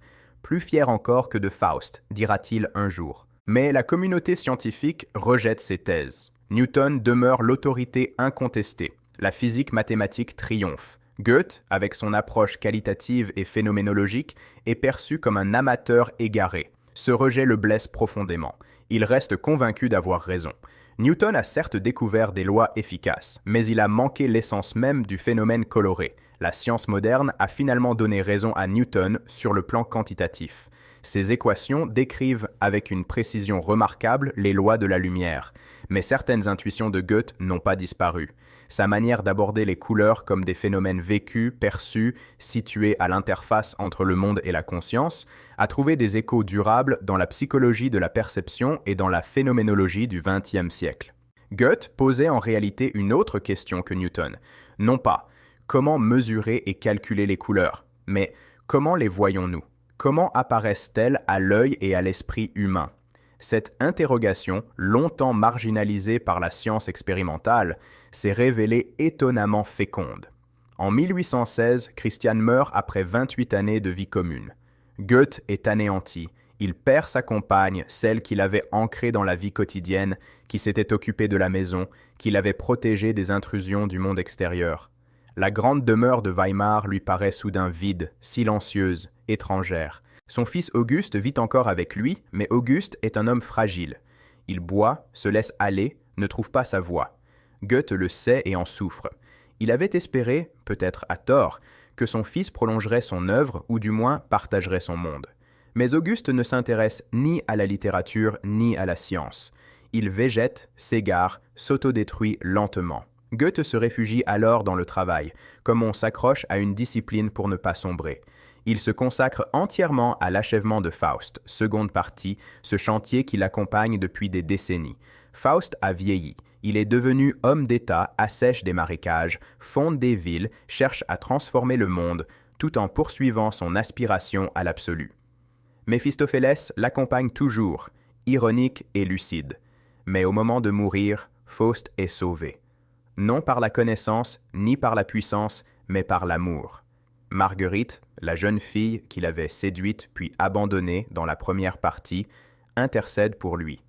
S1: encore que de Faust, dira-t-il un jour. Mais la communauté scientifique rejette ses thèses. Newton demeure l'autorité incontestée. La physique mathématique triomphe. Goethe, avec son approche qualitative et phénoménologique, est perçu comme un amateur égaré. Ce rejet le blesse profondément. Il reste convaincu d'avoir raison. Newton a certes découvert des lois efficaces, mais il a manqué l'essence même du phénomène coloré. La science moderne a finalement donné raison à Newton sur le plan quantitatif. Ces équations décrivent avec une précision remarquable les lois de la lumière. Mais certaines intuitions de Goethe n'ont pas disparu. Sa manière d'aborder les couleurs comme des phénomènes vécus, perçus, situés à l'interface entre le monde et la conscience, a trouvé des échos durables dans la psychologie de la perception et dans la phénoménologie du XXe siècle. Goethe posait en réalité une autre question que Newton. Non pas comment mesurer et calculer les couleurs, mais comment les voyons-nous ? Comment apparaissent-elles à l'œil et à l'esprit humain ? Cette interrogation, longtemps marginalisée par la science expérimentale, s'est révélée étonnamment féconde. En 1816, Christian meurt après 28 années de vie commune. Goethe est anéanti. Il perd sa compagne, celle qu'il avait ancrée dans la vie quotidienne, qui s'était occupée de la maison, qui l'avait protégé des intrusions du monde extérieur. La grande demeure de Weimar lui paraît soudain vide, silencieuse, étrangère. Son fils Auguste vit encore avec lui, mais Auguste est un homme fragile. Il boit, se laisse aller, ne trouve pas sa voie. Goethe le sait et en souffre. Il avait espéré, peut-être à tort, que son fils prolongerait son œuvre ou du moins partagerait son monde. Mais Auguste ne s'intéresse ni à la littérature ni à la science. Il végète, s'égare, s'autodétruit lentement. Goethe se réfugie alors dans le travail, comme on s'accroche à une discipline pour ne pas sombrer. Il se consacre entièrement à l'achèvement de Faust, seconde partie, ce chantier qui l'accompagne depuis des décennies. Faust a vieilli. Il est devenu homme d'État, assèche des marécages, fonde des villes, cherche à transformer le monde, tout en poursuivant son aspiration à l'absolu. Méphistophélès l'accompagne toujours, ironique et lucide. Mais au moment de mourir, Faust est sauvé. Non par la connaissance, ni par la puissance, mais par l'amour. Marguerite, la jeune fille qu'il avait séduite puis abandonnée dans la première partie, intercède pour lui.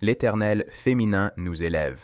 S1: L'Éternel féminin nous élève.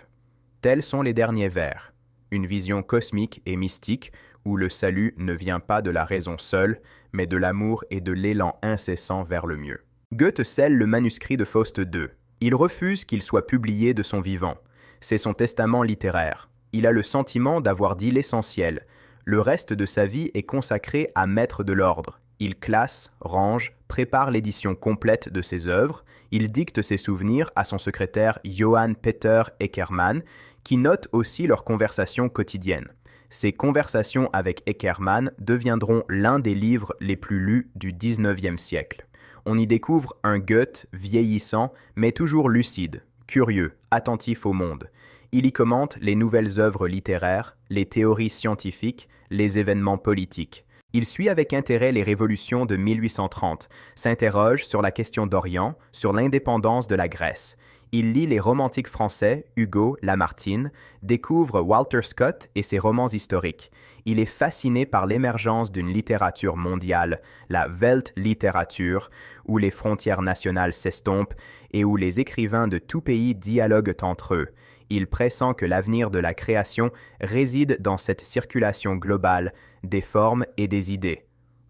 S1: Tels sont les derniers vers, une vision cosmique et mystique où le salut ne vient pas de la raison seule, mais de l'amour et de l'élan incessant vers le mieux. Goethe scelle le manuscrit de Faust II. Il refuse qu'il soit publié de son vivant. C'est son testament littéraire. Il a le sentiment d'avoir dit l'essentiel. Le reste de sa vie est consacré à mettre de l'ordre. Il classe, range, prépare l'édition complète de ses œuvres. Il dicte ses souvenirs à son secrétaire Johann Peter Eckermann, qui note aussi leurs conversations quotidiennes. Ces conversations avec Eckermann deviendront l'un des livres les plus lus du XIXe siècle. On y découvre un Goethe vieillissant, mais toujours lucide, curieux, attentif au monde. Il y commente les nouvelles œuvres littéraires, les théories scientifiques, les événements politiques. Il suit avec intérêt les révolutions de 1830, s'interroge sur la question d'Orient, sur l'indépendance de la Grèce. Il lit les romantiques français, Hugo, Lamartine, découvre Walter Scott et ses romans historiques. Il est fasciné par l'émergence d'une littérature mondiale, la Weltliteratur, où les frontières nationales s'estompent et où les écrivains de tout pays dialoguent entre eux. Il pressent que l'avenir de la création réside dans cette circulation globale des formes et des idées.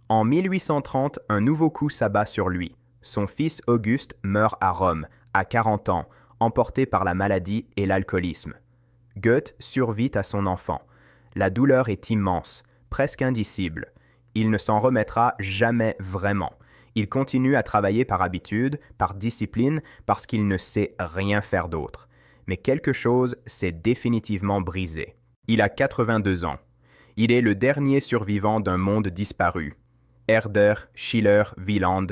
S1: En 1830, un nouveau coup s'abat sur lui. Son fils Auguste meurt à Rome, à 40 ans, emporté par la maladie et l'alcoolisme. Goethe survit à son enfant. La douleur est immense, presque indicible. Il ne s'en remettra jamais vraiment. Il continue à travailler par habitude, par discipline, parce qu'il ne sait rien faire d'autre. Mais quelque chose s'est définitivement brisé. Il a 82 ans. Il est le dernier survivant d'un monde disparu. Herder, Schiller, Wieland,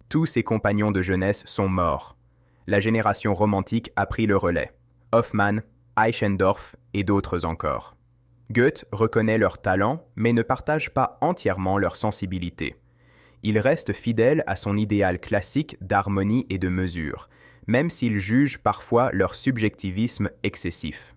S1: tous ses compagnons de jeunesse sont morts. La génération romantique a pris le relais. Hoffmann, Eichendorff et d'autres encore. Goethe reconnaît leur talent, mais ne partage pas entièrement leur sensibilité. Il reste fidèle à son idéal classique d'harmonie et de mesure, même s'il juge parfois leur subjectivisme excessif.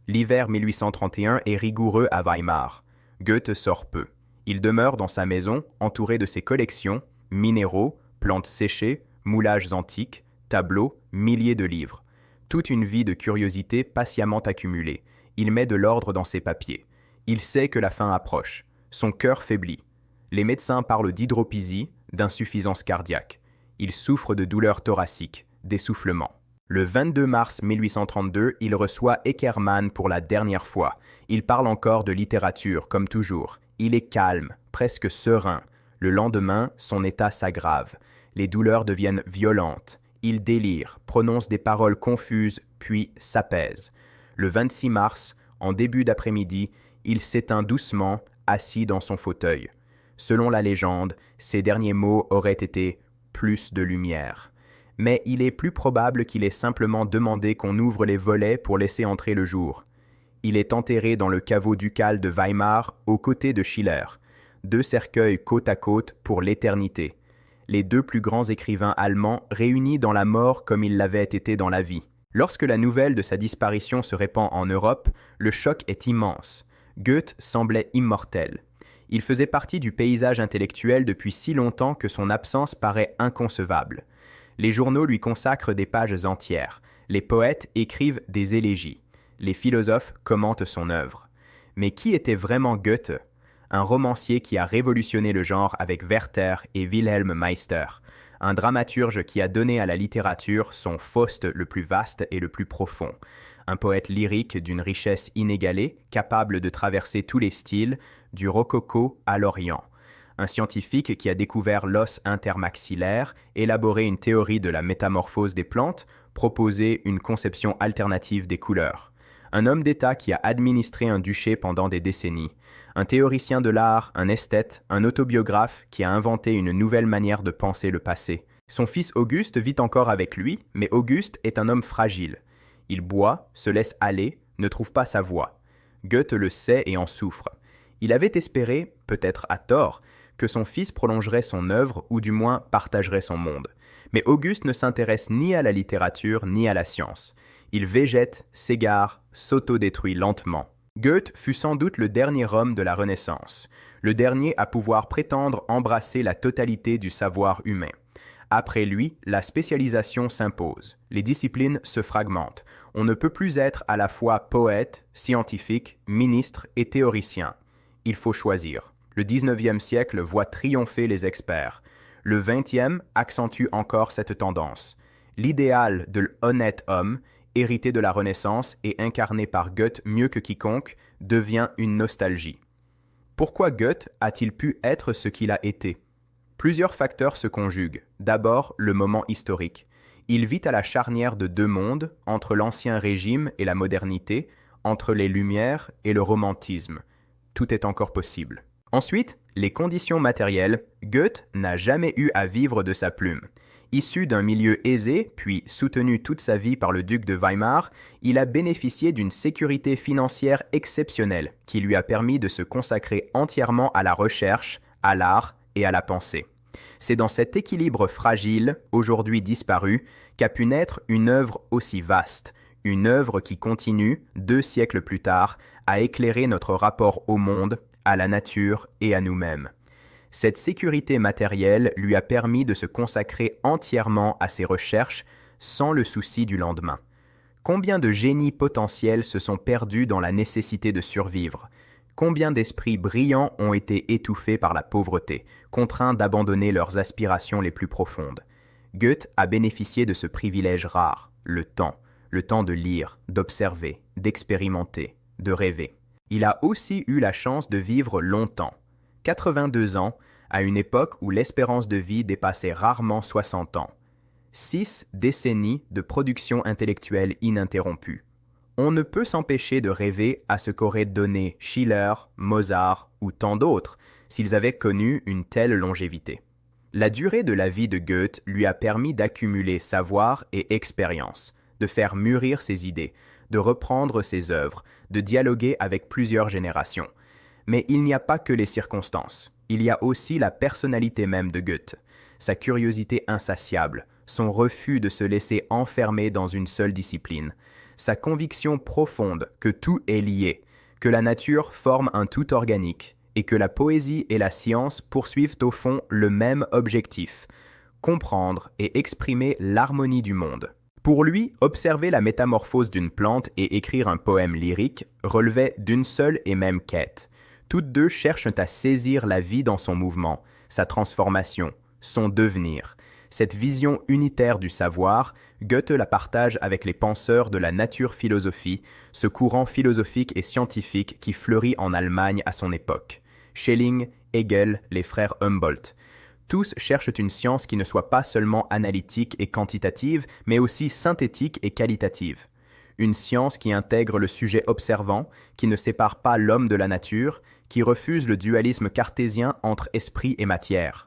S1: L'hiver 1831 est rigoureux à Weimar. Goethe sort peu. Il demeure dans sa maison, entouré de ses collections, minéraux, plantes séchées, moulages antiques, tableaux, milliers de livres. Toute une vie de curiosité patiemment accumulée. Il met de l'ordre dans ses papiers. Il sait que la fin approche. Son cœur faiblit. Les médecins parlent d'hydropisie, d'insuffisance cardiaque. Il souffre de douleurs thoraciques, d'essoufflement. Le 22 mars 1832, il reçoit Eckermann pour la dernière fois. Il parle encore de littérature, comme toujours. Il est calme, presque serein. Le lendemain, son état s'aggrave. Les douleurs deviennent violentes. Il délire, prononce des paroles confuses, puis s'apaise. Le 26 mars, en début d'après-midi, il s'éteint doucement, assis dans son fauteuil. Selon la légende, ses derniers mots auraient été « plus de lumière ». Mais il est plus probable qu'il ait simplement demandé qu'on ouvre les volets pour laisser entrer le jour. Il est enterré dans le caveau ducal de Weimar, aux côtés de Schiller. 2 cercueils côte à côte pour l'éternité. Les 2 plus grands écrivains allemands réunis dans la mort comme ils l'avaient été dans la vie. Lorsque la nouvelle de sa disparition se répand en Europe, le choc est immense. Goethe semblait immortel. Il faisait partie du paysage intellectuel depuis si longtemps que son absence paraît inconcevable. Les journaux lui consacrent des pages entières. Les poètes écrivent des élégies. Les philosophes commentent son œuvre. Mais qui était vraiment Goethe ? Un romancier qui a révolutionné le genre avec Werther et Wilhelm Meister. Un dramaturge qui a donné à la littérature son Faust le plus vaste et le plus profond. Un poète lyrique d'une richesse inégalée, capable de traverser tous les styles, du rococo à l'Orient. Un scientifique qui a découvert l'os intermaxillaire, élaboré une théorie de la métamorphose des plantes, proposé une conception alternative des couleurs. Un homme d'État qui a administré un duché pendant des décennies. Un théoricien de l'art, un esthète, un autobiographe qui a inventé une nouvelle manière de penser le passé. Son fils Auguste vit encore avec lui, mais Auguste est un homme fragile. Il boit, se laisse aller, ne trouve pas sa voie. Goethe le sait et en souffre. Il avait espéré, peut-être à tort, que son fils prolongerait son œuvre ou du moins partagerait son monde. Mais Auguste ne s'intéresse ni à la littérature ni à la science. Il végète, s'égare, s'autodétruit lentement. Goethe fut sans doute le dernier homme de la Renaissance, le dernier à pouvoir prétendre embrasser la totalité du savoir humain. Après lui, la spécialisation s'impose, les disciplines se fragmentent. On ne peut plus être à la fois poète, scientifique, ministre et théoricien. Il faut choisir. Le 19e siècle voit triompher les experts. Le 20e accentue encore cette tendance. L'idéal de l'honnête homme, hérité de la Renaissance et incarné par Goethe mieux que quiconque, devient une nostalgie. Pourquoi Goethe a-t-il pu être ce qu'il a été ? Plusieurs facteurs se conjuguent. D'abord, le moment historique. Il vit à la charnière de 2 mondes, entre l'Ancien Régime et la modernité, entre les Lumières et le romantisme. Tout est encore possible. Ensuite, les conditions matérielles. Goethe n'a jamais eu à vivre de sa plume. Issu d'un milieu aisé, puis soutenu toute sa vie par le duc de Weimar, il a bénéficié d'une sécurité financière exceptionnelle qui lui a permis de se consacrer entièrement à la recherche, à l'art et à la pensée. C'est dans cet équilibre fragile, aujourd'hui disparu, qu'a pu naître une œuvre aussi vaste, une œuvre qui continue, 2 siècles plus tard, à éclairer notre rapport au monde, à la nature et à nous-mêmes. Cette sécurité matérielle lui a permis de se consacrer entièrement à ses recherches sans le souci du lendemain. Combien de génies potentiels se sont perdus dans la nécessité de survivre? Combien d'esprits brillants ont été étouffés par la pauvreté, contraints d'abandonner leurs aspirations les plus profondes? Goethe a bénéficié de ce privilège rare, le temps de lire, d'observer, d'expérimenter, de rêver. Il a aussi eu la chance de vivre longtemps, 82 ans, à une époque où l'espérance de vie dépassait rarement 60 ans. 6 décennies de production intellectuelle ininterrompue. On ne peut s'empêcher de rêver à ce qu'auraient donné Schiller, Mozart ou tant d'autres s'ils avaient connu une telle longévité. La durée de la vie de Goethe lui a permis d'accumuler savoir et expérience, de faire mûrir ses idées, de reprendre ses œuvres, de dialoguer avec plusieurs générations. Mais il n'y a pas que les circonstances, il y a aussi la personnalité même de Goethe, sa curiosité insatiable, son refus de se laisser enfermer dans une seule discipline, sa conviction profonde que tout est lié, que la nature forme un tout organique et que la poésie et la science poursuivent au fond le même objectif, comprendre et exprimer l'harmonie du monde. Pour lui, observer la métamorphose d'une plante et écrire un poème lyrique relevait d'une seule et même quête. Toutes deux cherchent à saisir la vie dans son mouvement, sa transformation, son devenir. Cette vision unitaire du savoir, Goethe la partage avec les penseurs de la nature-philosophie, ce courant philosophique et scientifique qui fleurit en Allemagne à son époque. Schelling, Hegel, les frères Humboldt. Tous cherchent une science qui ne soit pas seulement analytique et quantitative, mais aussi synthétique et qualitative. Une science qui intègre le sujet observant, qui ne sépare pas l'homme de la nature, qui refuse le dualisme cartésien entre esprit et matière.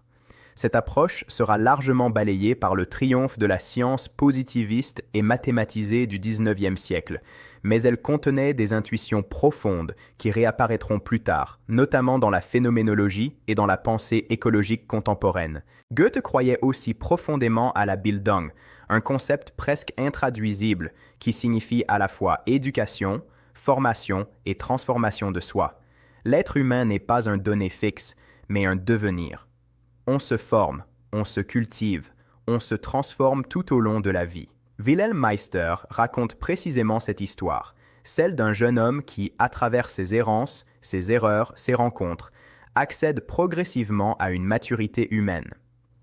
S1: Cette approche sera largement balayée par le triomphe de la science positiviste et mathématisée du XIXe siècle, mais elle contenait des intuitions profondes qui réapparaîtront plus tard, notamment dans la phénoménologie et dans la pensée écologique contemporaine. Goethe croyait aussi profondément à la Bildung, un concept presque intraduisible qui signifie à la fois éducation, formation et transformation de soi. L'être humain n'est pas un donné fixe, mais un devenir. On se forme, on se cultive, on se transforme tout au long de la vie. Wilhelm Meister raconte précisément cette histoire, celle d'un jeune homme qui, à travers ses errances, ses erreurs, ses rencontres, accède progressivement à une maturité humaine.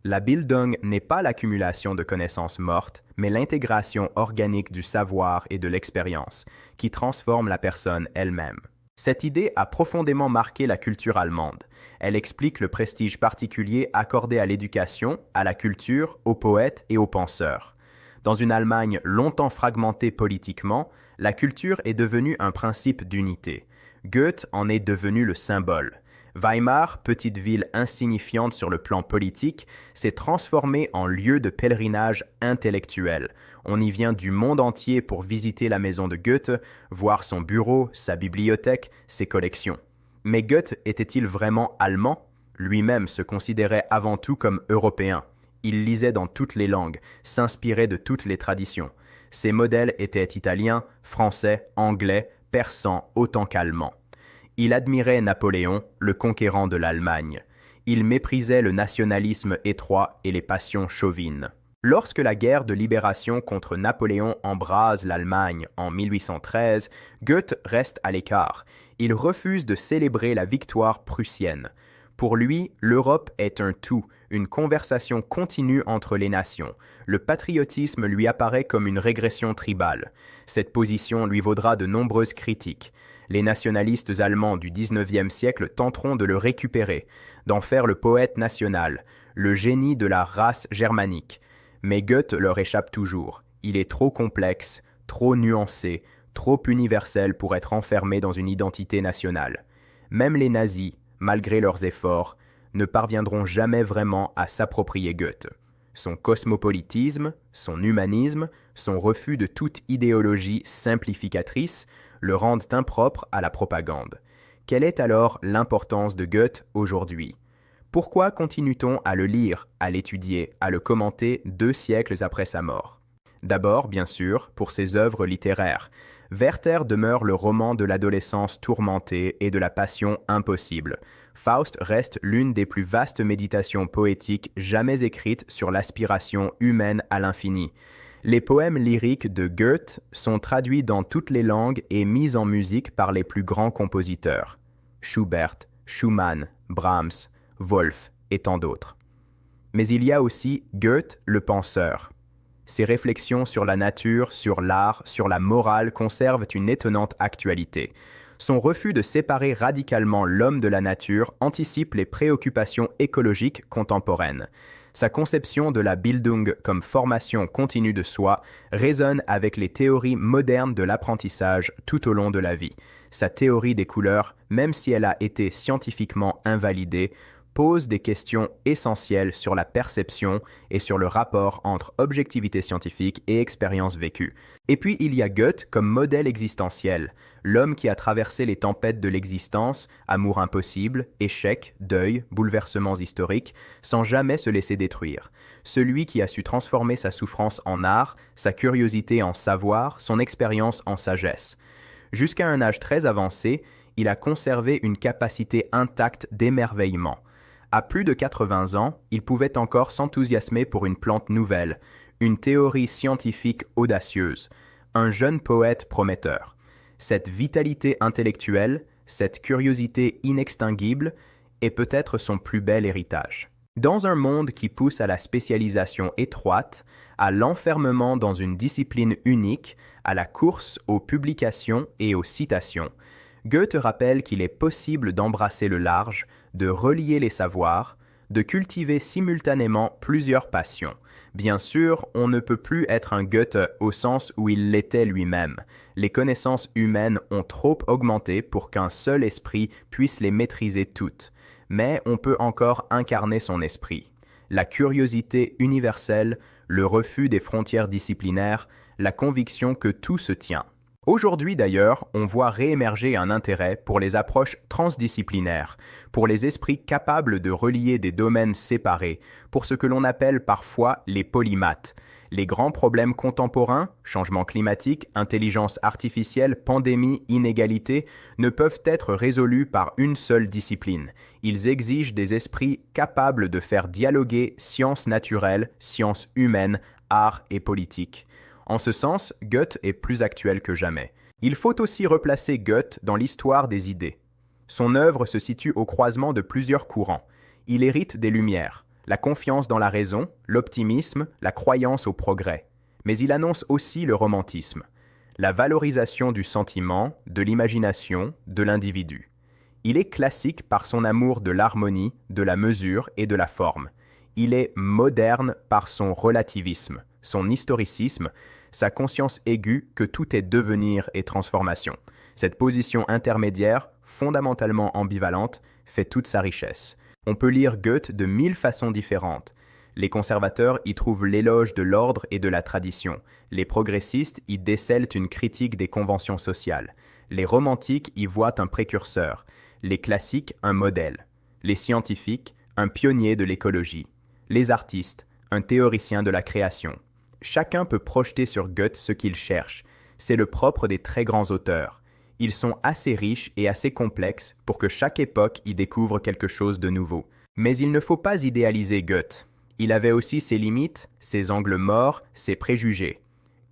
S1: La Bildung n'est pas l'accumulation de connaissances mortes, mais l'intégration organique du savoir et de l'expérience, qui transforme la personne elle-même. Cette idée a profondément marqué la culture allemande. Elle explique le prestige particulier accordé à l'éducation, à la culture, aux poètes et aux penseurs. Dans une Allemagne longtemps fragmentée politiquement, la culture est devenue un principe d'unité. Goethe en est devenu le symbole. Weimar, petite ville insignifiante sur le plan politique, s'est transformée en lieu de pèlerinage intellectuel. On y vient du monde entier pour visiter la maison de Goethe, voir son bureau, sa bibliothèque, ses collections. Mais Goethe était-il vraiment allemand? Lui-même se considérait avant tout comme européen. Il lisait dans toutes les langues, s'inspirait de toutes les traditions. Ses modèles étaient italiens, français, anglais, persans autant qu'allemands. Il admirait Napoléon, le conquérant de l'Allemagne. Il méprisait le nationalisme étroit et les passions chauvines. Lorsque la guerre de libération contre Napoléon embrase l'Allemagne en 1813, Goethe reste à l'écart. Il refuse de célébrer la victoire prussienne. Pour lui, l'Europe est un tout, une conversation continue entre les nations. Le patriotisme lui apparaît comme une régression tribale. Cette position lui vaudra de nombreuses critiques. Les nationalistes allemands du XIXe siècle tenteront de le récupérer, d'en faire le poète national, le génie de la race germanique. Mais Goethe leur échappe toujours. Il est trop complexe, trop nuancé, trop universel pour être enfermé dans une identité nationale. Même les nazis, malgré leurs efforts, ne parviendront jamais vraiment à s'approprier Goethe. Son cosmopolitisme, son humanisme, son refus de toute idéologie simplificatrice le rendent impropre à la propagande. Quelle est alors l'importance de Goethe aujourd'hui? Pourquoi continue-t-on à le lire, à l'étudier, à le commenter 2 siècles après sa mort? D'abord, bien sûr, pour ses œuvres littéraires. Werther demeure le roman de l'adolescence tourmentée et de la passion impossible. Faust reste l'une des plus vastes méditations poétiques jamais écrites sur l'aspiration humaine à l'infini. Les poèmes lyriques de Goethe sont traduits dans toutes les langues et mis en musique par les plus grands compositeurs. Schubert, Schumann, Brahms, Wolf et tant d'autres. Mais il y a aussi Goethe le penseur. Ses réflexions sur la nature, sur l'art, sur la morale conservent une étonnante actualité. Son refus de séparer radicalement l'homme de la nature anticipe les préoccupations écologiques contemporaines. Sa conception de la Bildung comme formation continue de soi résonne avec les théories modernes de l'apprentissage tout au long de la vie. Sa théorie des couleurs, même si elle a été scientifiquement invalidée, pose des questions essentielles sur la perception et sur le rapport entre objectivité scientifique et expérience vécue. Et puis il y a Goethe comme modèle existentiel, l'homme qui a traversé les tempêtes de l'existence, amour impossible, échecs, deuil, bouleversements historiques, sans jamais se laisser détruire. Celui qui a su transformer sa souffrance en art, sa curiosité en savoir, son expérience en sagesse. Jusqu'à un âge très avancé, il a conservé une capacité intacte d'émerveillement. À plus de 80 ans, il pouvait encore s'enthousiasmer pour une plante nouvelle, une théorie scientifique audacieuse, un jeune poète prometteur. Cette vitalité intellectuelle, cette curiosité inextinguible est peut-être son plus bel héritage. Dans un monde qui pousse à la spécialisation étroite, à l'enfermement dans une discipline unique, à la course aux publications et aux citations, Goethe rappelle qu'il est possible d'embrasser le large, de relier les savoirs, de cultiver simultanément plusieurs passions. Bien sûr, on ne peut plus être un Goethe au sens où il l'était lui-même. Les connaissances humaines ont trop augmenté pour qu'un seul esprit puisse les maîtriser toutes. Mais on peut encore incarner son esprit. La curiosité universelle, le refus des frontières disciplinaires, la conviction que tout se tient. Aujourd'hui d'ailleurs, on voit réémerger un intérêt pour les approches transdisciplinaires, pour les esprits capables de relier des domaines séparés, pour ce que l'on appelle parfois les polymathes. Les grands problèmes contemporains, changement climatique, intelligence artificielle, pandémie, inégalité, ne peuvent être résolus par une seule discipline. Ils exigent des esprits capables de faire dialoguer sciences naturelles, sciences humaines, art et politique. En ce sens, Goethe est plus actuel que jamais. Il faut aussi replacer Goethe dans l'histoire des idées. Son œuvre se situe au croisement de plusieurs courants. Il hérite des Lumières, la confiance dans la raison, l'optimisme, la croyance au progrès. Mais il annonce aussi le romantisme, la valorisation du sentiment, de l'imagination, de l'individu. Il est classique par son amour de l'harmonie, de la mesure et de la forme. Il est moderne par son relativisme, son historicisme, sa conscience aiguë que tout est devenir et transformation. Cette position intermédiaire, fondamentalement ambivalente, fait toute sa richesse. On peut lire Goethe de 1000 façons différentes. Les conservateurs y trouvent l'éloge de l'ordre et de la tradition. Les progressistes y décèlent une critique des conventions sociales. Les romantiques y voient un précurseur. Les classiques, un modèle. Les scientifiques, un pionnier de l'écologie. Les artistes, un théoricien de la création. Chacun peut projeter sur Goethe ce qu'il cherche. C'est le propre des très grands auteurs. Ils sont assez riches et assez complexes pour que chaque époque y découvre quelque chose de nouveau. Mais il ne faut pas idéaliser Goethe. Il avait aussi ses limites, ses angles morts, ses préjugés.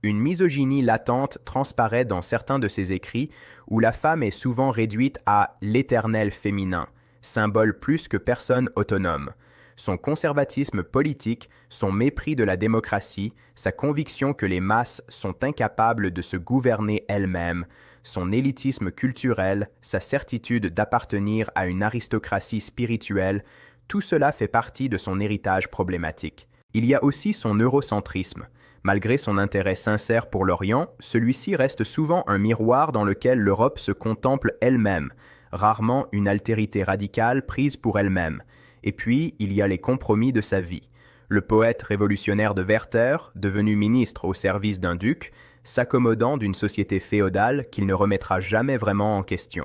S1: Une misogynie latente transparaît dans certains de ses écrits où la femme est souvent réduite à l'éternel féminin, symbole plus que personne autonome. Son conservatisme politique, son mépris de la démocratie, sa conviction que les masses sont incapables de se gouverner elles-mêmes, son élitisme culturel, sa certitude d'appartenir à une aristocratie spirituelle, tout cela fait partie de son héritage problématique. Il y a aussi son eurocentrisme. Malgré son intérêt sincère pour l'Orient, celui-ci reste souvent un miroir dans lequel l'Europe se contemple elle-même, rarement une altérité radicale prise pour elle-même. Et puis, il y a les compromis de sa vie. Le poète révolutionnaire de Werther, devenu ministre au service d'un duc, s'accommodant d'une société féodale qu'il ne remettra jamais vraiment en question.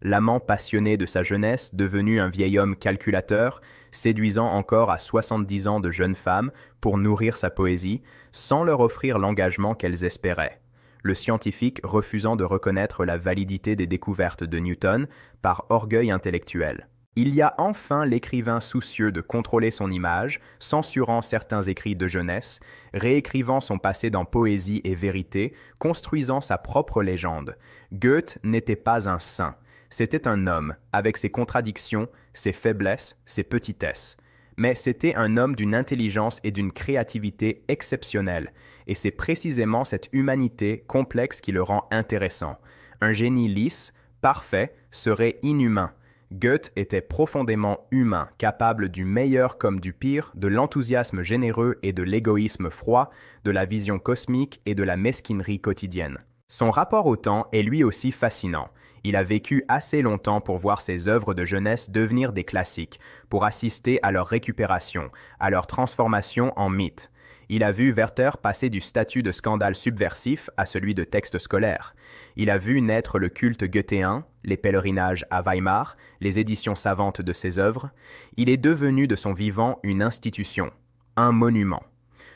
S1: L'amant passionné de sa jeunesse, devenu un vieil homme calculateur, séduisant encore à 70 ans de jeunes femmes pour nourrir sa poésie, sans leur offrir l'engagement qu'elles espéraient. Le scientifique refusant de reconnaître la validité des découvertes de Newton par orgueil intellectuel. Il y a enfin l'écrivain soucieux de contrôler son image, censurant certains écrits de jeunesse, réécrivant son passé dans poésie et vérité, construisant sa propre légende. Goethe n'était pas un saint. C'était un homme, avec ses contradictions, ses faiblesses, ses petitesses. Mais c'était un homme d'une intelligence et d'une créativité exceptionnelles, et c'est précisément cette humanité complexe qui le rend intéressant. Un génie lisse, parfait, serait inhumain. Goethe était profondément humain, capable du meilleur comme du pire, de l'enthousiasme généreux et de l'égoïsme froid, de la vision cosmique et de la mesquinerie quotidienne. Son rapport au temps est lui aussi fascinant. Il a vécu assez longtemps pour voir ses œuvres de jeunesse devenir des classiques, pour assister à leur récupération, à leur transformation en mythe. Il a vu Werther passer du statut de scandale subversif à celui de texte scolaire. Il a vu naître le culte goethéen, les pèlerinages à Weimar, les éditions savantes de ses œuvres. Il est devenu de son vivant une institution, un monument.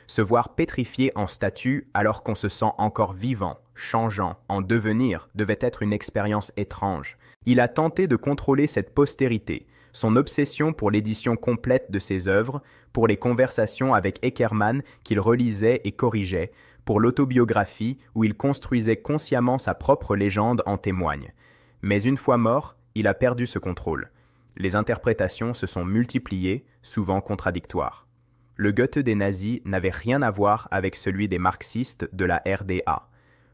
S1: Se voir pétrifié en statue alors qu'on se sent encore vivant, changeant, en devenir, devait être une expérience étrange. Il a tenté de contrôler cette postérité, son obsession pour l'édition complète de ses œuvres, pour les conversations avec Eckermann qu'il relisait et corrigeait, pour l'autobiographie où il construisait consciemment sa propre légende en témoigne. Mais une fois mort, il a perdu ce contrôle. Les interprétations se sont multipliées, souvent contradictoires. Le Goethe des nazis n'avait rien à voir avec celui des marxistes de la RDA.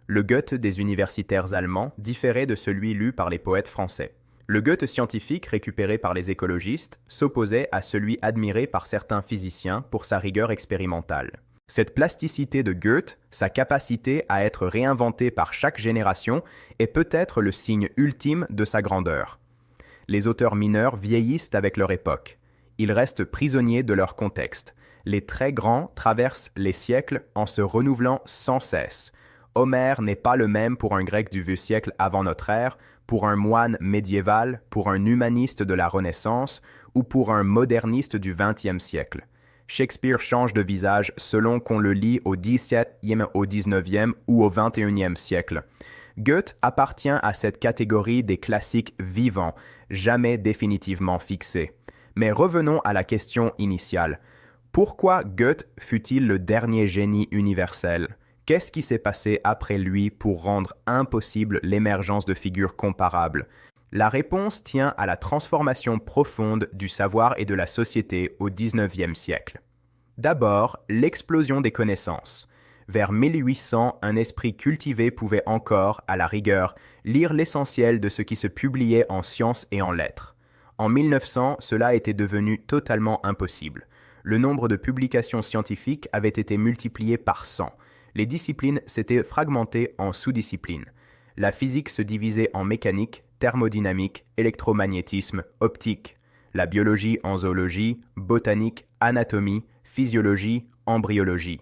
S1: Le Goethe des universitaires allemands différait de celui lu par les poètes français. Le Goethe scientifique récupéré par les écologistes s'opposait à celui admiré par certains physiciens pour sa rigueur expérimentale. Cette plasticité de Goethe, sa capacité à être réinventé par chaque génération, est peut-être le signe ultime de sa grandeur. Les auteurs mineurs vieillissent avec leur époque. Ils restent prisonniers de leur contexte. Les très grands traversent les siècles en se renouvelant sans cesse. Homère n'est pas le même pour un grec du vieux siècle avant notre ère, pour un moine médiéval, pour un humaniste de la Renaissance ou pour un moderniste du XXe siècle. Shakespeare change de visage selon qu'on le lit au XVIIe, au XIXe ou au XXIe siècle. Goethe appartient à cette catégorie des classiques vivants, jamais définitivement fixés. Mais revenons à la question initiale. Pourquoi Goethe fut-il le dernier génie universel ? Qu'est-ce qui s'est passé après lui pour rendre impossible l'émergence de figures comparables ? La réponse tient à la transformation profonde du savoir et de la société au XIXe siècle. D'abord, l'explosion des connaissances. Vers 1800, un esprit cultivé pouvait encore, à la rigueur, lire l'essentiel de ce qui se publiait en sciences et en lettres. En 1900, cela était devenu totalement impossible. Le nombre de publications scientifiques avait été multiplié par 100. Les disciplines s'étaient fragmentées en sous-disciplines. La physique se divisait en mécanique, thermodynamique, électromagnétisme, optique. La biologie en zoologie, botanique, anatomie, physiologie, embryologie.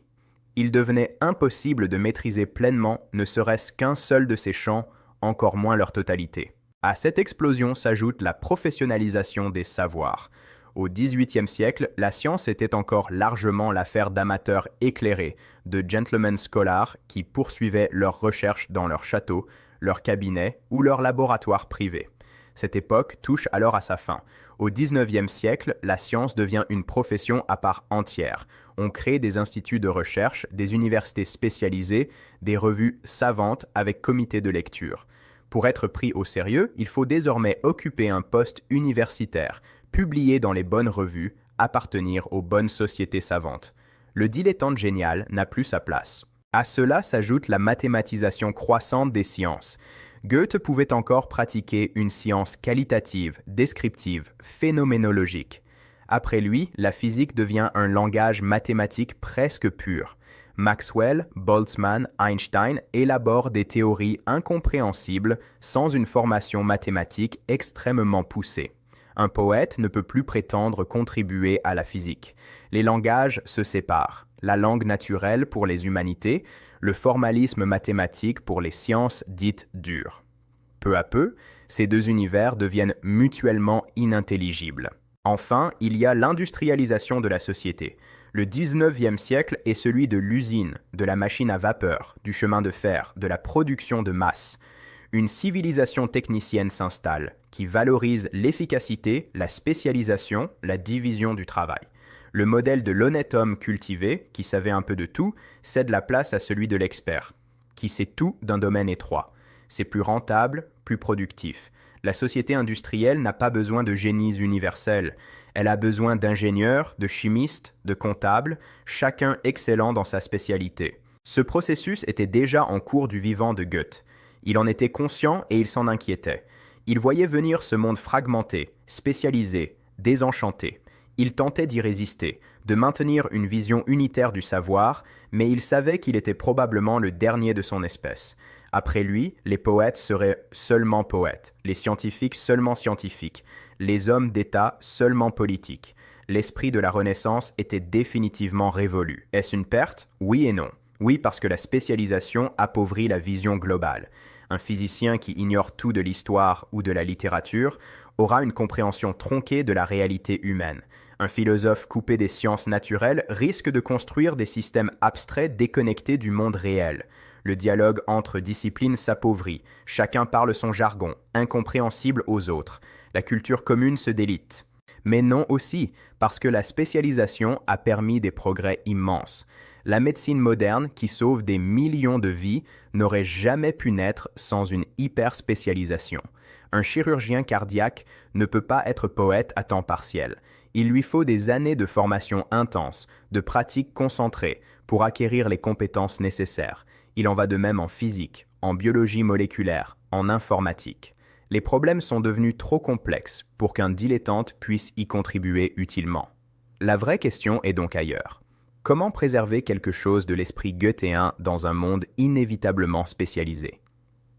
S1: Il devenait impossible de maîtriser pleinement ne serait-ce qu'un seul de ces champs, encore moins leur totalité. À cette explosion s'ajoute la professionnalisation des savoirs. Au XVIIIe siècle, la science était encore largement l'affaire d'amateurs éclairés, de gentlemen scholars qui poursuivaient leurs recherches dans leur château, leur cabinet ou leur laboratoire privé. Cette époque touche alors à sa fin. Au XIXe siècle, la science devient une profession à part entière. On crée des instituts de recherche, des universités spécialisées, des revues savantes avec comité de lecture. Pour être pris au sérieux, il faut désormais occuper un poste universitaire, publier dans les bonnes revues, appartenir aux bonnes sociétés savantes. Le dilettante génial n'a plus sa place. À cela s'ajoute la mathématisation croissante des sciences. Goethe pouvait encore pratiquer une science qualitative, descriptive, phénoménologique. Après lui, la physique devient un langage mathématique presque pur. Maxwell, Boltzmann, Einstein élaborent des théories incompréhensibles sans une formation mathématique extrêmement poussée. Un poète ne peut plus prétendre contribuer à la physique. Les langages se séparent. La langue naturelle pour les humanités, le formalisme mathématique pour les sciences dites dures. Peu à peu, ces deux univers deviennent mutuellement inintelligibles. Enfin, il y a l'industrialisation de la société. Le XIXe siècle est celui de l'usine, de la machine à vapeur, du chemin de fer, de la production de masse. Une civilisation technicienne s'installe, qui valorise l'efficacité, la spécialisation, la division du travail. Le modèle de l'honnête homme cultivé, qui savait un peu de tout, cède la place à celui de l'expert, qui sait tout d'un domaine étroit. C'est plus rentable, plus productif. La société industrielle n'a pas besoin de génies universels. Elle a besoin d'ingénieurs, de chimistes, de comptables, chacun excellent dans sa spécialité. Ce processus était déjà en cours du vivant de Goethe. Il en était conscient et il s'en inquiétait. Il voyait venir ce monde fragmenté, spécialisé, désenchanté. Il tentait d'y résister, de maintenir une vision unitaire du savoir, mais il savait qu'il était probablement le dernier de son espèce. Après lui, les poètes seraient seulement poètes, les scientifiques seulement scientifiques, les hommes d'État seulement politiques. L'esprit de la Renaissance était définitivement révolu. Est-ce une perte? Oui et non. Oui, parce que la spécialisation appauvrit la vision globale. Un physicien qui ignore tout de l'histoire ou de la littérature aura une compréhension tronquée de la réalité humaine. Un philosophe coupé des sciences naturelles risque de construire des systèmes abstraits déconnectés du monde réel. Le dialogue entre disciplines s'appauvrit, chacun parle son jargon, incompréhensible aux autres. La culture commune se délite. Mais non aussi, parce que la spécialisation a permis des progrès immenses. La médecine moderne, qui sauve des millions de vies, n'aurait jamais pu naître sans une hyper-spécialisation. Un chirurgien cardiaque ne peut pas être poète à temps partiel. Il lui faut des années de formation intense, de pratiques concentrées, pour acquérir les compétences nécessaires. Il en va de même en physique, en biologie moléculaire, en informatique. Les problèmes sont devenus trop complexes pour qu'un dilettante puisse y contribuer utilement. La vraie question est donc ailleurs. Comment préserver quelque chose de l'esprit goethéen dans un monde inévitablement spécialisé?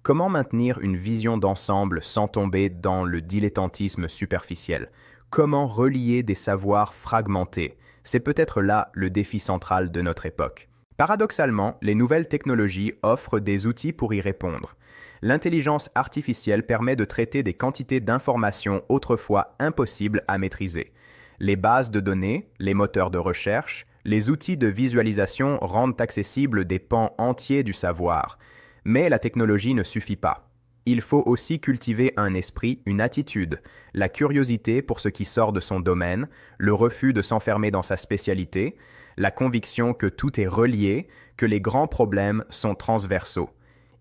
S1: Comment maintenir une vision d'ensemble sans tomber dans le dilettantisme superficiel? Comment relier des savoirs fragmentés? C'est peut-être là le défi central de notre époque. Paradoxalement, les nouvelles technologies offrent des outils pour y répondre. L'intelligence artificielle permet de traiter des quantités d'informations autrefois impossibles à maîtriser. Les bases de données, les moteurs de recherche, les outils de visualisation rendent accessibles des pans entiers du savoir. Mais la technologie ne suffit pas. Il faut aussi cultiver un esprit, une attitude, la curiosité pour ce qui sort de son domaine, le refus de s'enfermer dans sa spécialité, la conviction que tout est relié, que les grands problèmes sont transversaux.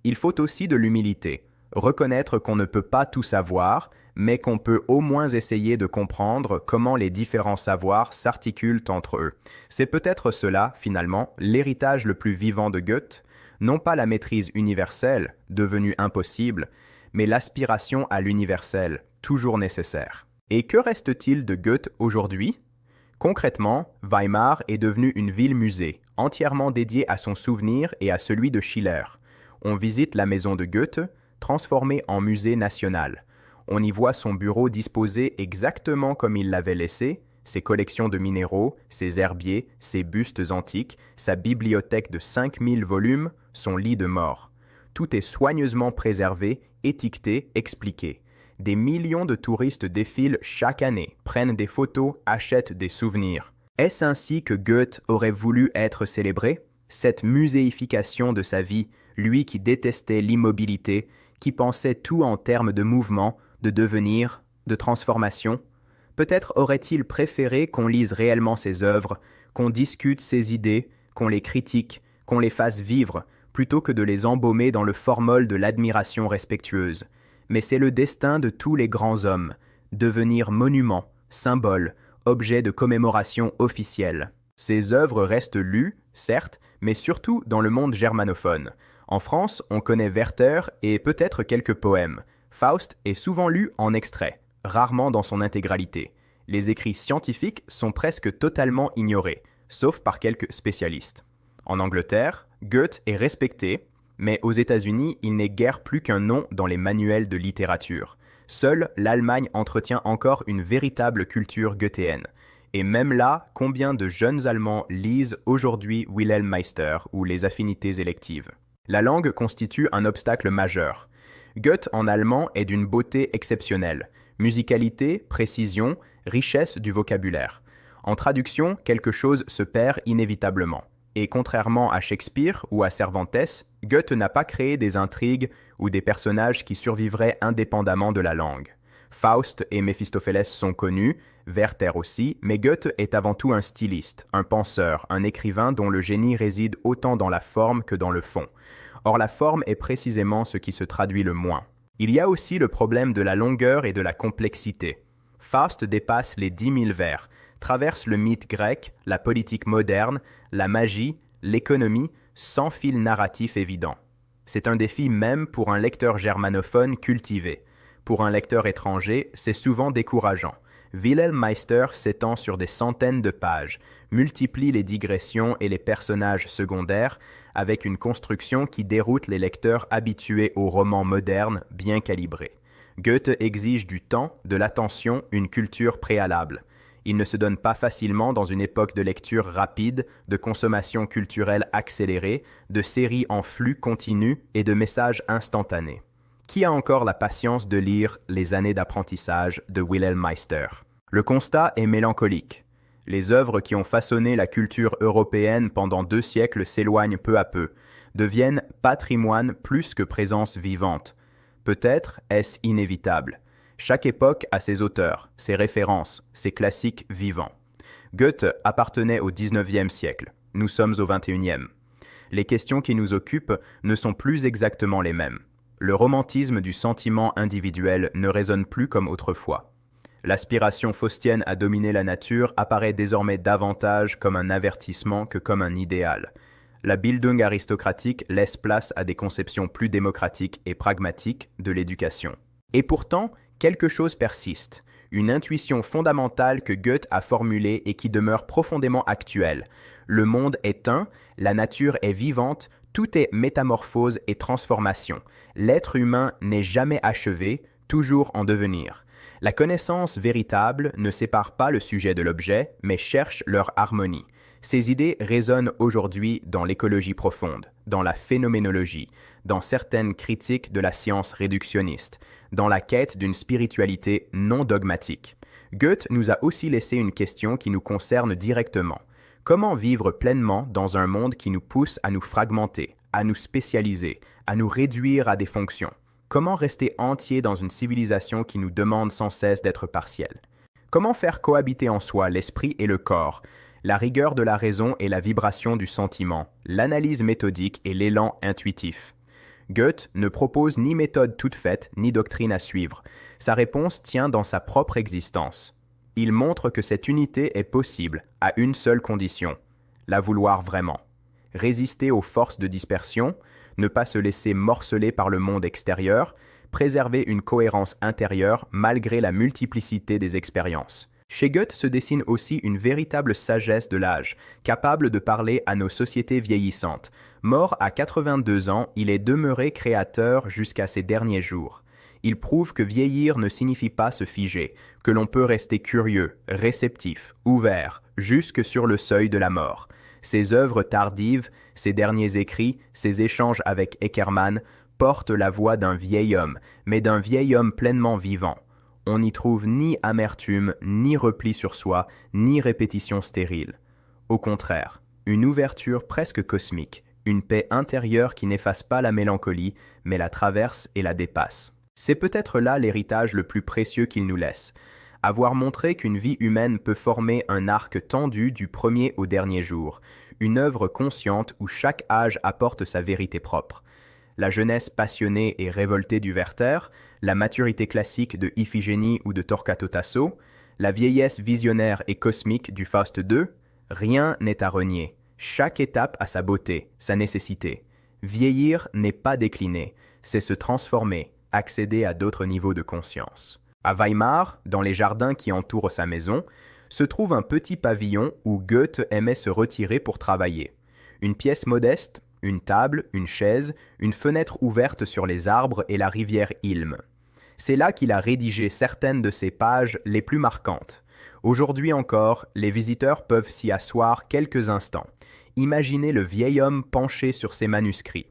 S1: Il faut aussi de l'humilité, reconnaître qu'on ne peut pas tout savoir, mais qu'on peut au moins essayer de comprendre comment les différents savoirs s'articulent entre eux. C'est peut-être cela, finalement, l'héritage le plus vivant de Goethe, non pas la maîtrise universelle, devenue impossible, mais l'aspiration à l'universel, toujours nécessaire. Et que reste-t-il de Goethe aujourd'hui? Concrètement, Weimar est devenue une ville-musée, entièrement dédiée à son souvenir et à celui de Schiller. On visite la maison de Goethe, transformée en musée national. On y voit son bureau disposé exactement comme il l'avait laissé, ses collections de minéraux, ses herbiers, ses bustes antiques, sa bibliothèque de 5000 volumes, son lit de mort. Tout est soigneusement préservé, étiqueté, expliqué. Des millions de touristes défilent chaque année, prennent des photos, achètent des souvenirs. Est-ce ainsi que Goethe aurait voulu être célébré? Cette muséification de sa vie, lui qui détestait l'immobilité, qui pensait tout en termes de mouvement, de devenir, de transformation? Peut-être aurait-il préféré qu'on lise réellement ses œuvres, qu'on discute ses idées, qu'on les critique, qu'on les fasse vivre, plutôt que de les embaumer dans le formol de l'admiration respectueuse. Mais c'est le destin de tous les grands hommes, devenir monument, symbole, objet de commémoration officielle. Ses œuvres restent lues, certes, mais surtout dans le monde germanophone. En France, on connaît Werther et peut-être quelques poèmes. Faust est souvent lu en extrait, rarement dans son intégralité. Les écrits scientifiques sont presque totalement ignorés, sauf par quelques spécialistes. En Angleterre, Goethe est respecté, mais aux États-Unis, il n'est guère plus qu'un nom dans les manuels de littérature. Seule l'Allemagne entretient encore une véritable culture goethéenne. Et même là, combien de jeunes Allemands lisent aujourd'hui Wilhelm Meister ou les affinités électives? La langue constitue un obstacle majeur. Goethe en allemand est d'une beauté exceptionnelle. Musicalité, précision, richesse du vocabulaire. En traduction, quelque chose se perd inévitablement. Et contrairement à Shakespeare ou à Cervantes, Goethe n'a pas créé des intrigues ou des personnages qui survivraient indépendamment de la langue. Faust et Méphistophélès sont connus, Werther aussi, mais Goethe est avant tout un styliste, un penseur, un écrivain dont le génie réside autant dans la forme que dans le fond. Or la forme est précisément ce qui se traduit le moins. Il y a aussi le problème de la longueur et de la complexité. Faust dépasse les 10 000 vers, traverse le mythe grec, la politique moderne, la magie, l'économie, sans fil narratif évident. C'est un défi même pour un lecteur germanophone cultivé. Pour un lecteur étranger, c'est souvent décourageant. Wilhelm Meister s'étend sur des centaines de pages, multiplie les digressions et les personnages secondaires avec une construction qui déroute les lecteurs habitués aux romans modernes bien calibrés. Goethe exige du temps, de l'attention, une culture préalable. Il ne se donne pas facilement dans une époque de lecture rapide, de consommation culturelle accélérée, de séries en flux continu et de messages instantanés. Qui a encore la patience de lire Les années d'apprentissage de Wilhelm Meister? Le constat est mélancolique. Les œuvres qui ont façonné la culture européenne pendant 2 siècles s'éloignent peu à peu, deviennent patrimoine plus que présence vivante. Peut-être est-ce inévitable. Chaque époque a ses auteurs, ses références, ses classiques vivants. Goethe appartenait au XIXe siècle. Nous sommes au XXIe. Les questions qui nous occupent ne sont plus exactement les mêmes. Le romantisme du sentiment individuel ne résonne plus comme autrefois. L'aspiration faustienne à dominer la nature apparaît désormais davantage comme un avertissement que comme un idéal. La Bildung aristocratique laisse place à des conceptions plus démocratiques et pragmatiques de l'éducation. Et pourtant, quelque chose persiste, une intuition fondamentale que Goethe a formulée et qui demeure profondément actuelle. Le monde est un, la nature est vivante, tout est métamorphose et transformation. L'être humain n'est jamais achevé, toujours en devenir. La connaissance véritable ne sépare pas le sujet de l'objet, mais cherche leur harmonie. Ces idées résonnent aujourd'hui dans l'écologie profonde, dans la phénoménologie, dans certaines critiques de la science réductionniste, dans la quête d'une spiritualité non dogmatique. Goethe nous a aussi laissé une question qui nous concerne directement. Comment vivre pleinement dans un monde qui nous pousse à nous fragmenter, à nous spécialiser, à nous réduire à des fonctions? Comment rester entier dans une civilisation qui nous demande sans cesse d'être partiel? Comment faire cohabiter en soi l'esprit et le corps, la rigueur de la raison et la vibration du sentiment, l'analyse méthodique et l'élan intuitif? Goethe ne propose ni méthode toute faite, ni doctrine à suivre. Sa réponse tient dans sa propre existence. Il montre que cette unité est possible, à une seule condition, la vouloir vraiment. Résister aux forces de dispersion, ne pas se laisser morceler par le monde extérieur, préserver une cohérence intérieure malgré la multiplicité des expériences. Chez Goethe se dessine aussi une véritable sagesse de l'âge, capable de parler à nos sociétés vieillissantes. Mort à 82 ans, il est demeuré créateur jusqu'à ses derniers jours. Il prouve que vieillir ne signifie pas se figer, que l'on peut rester curieux, réceptif, ouvert, jusque sur le seuil de la mort. Ses œuvres tardives, ses derniers écrits, ses échanges avec Eckermann portent la voix d'un vieil homme, mais d'un vieil homme pleinement vivant. On n'y trouve ni amertume, ni repli sur soi, ni répétition stérile. Au contraire, une ouverture presque cosmique, une paix intérieure qui n'efface pas la mélancolie, mais la traverse et la dépasse. C'est peut-être là l'héritage le plus précieux qu'il nous laisse. Avoir montré qu'une vie humaine peut former un arc tendu du premier au dernier jour, une œuvre consciente où chaque âge apporte sa vérité propre. La jeunesse passionnée et révoltée du Werther, la maturité classique de Iphigénie ou de Torquato Tasso, la vieillesse visionnaire et cosmique du Faust II, rien n'est à renier. Chaque étape a sa beauté, sa nécessité. Vieillir n'est pas décliner, c'est se transformer, accéder à d'autres niveaux de conscience. À Weimar, dans les jardins qui entourent sa maison, se trouve un petit pavillon où Goethe aimait se retirer pour travailler. Une pièce modeste, une table, une chaise, une fenêtre ouverte sur les arbres et la rivière Ilm. C'est là qu'il a rédigé certaines de ses pages les plus marquantes. Aujourd'hui encore, les visiteurs peuvent s'y asseoir quelques instants. Imaginez le vieil homme penché sur ses manuscrits,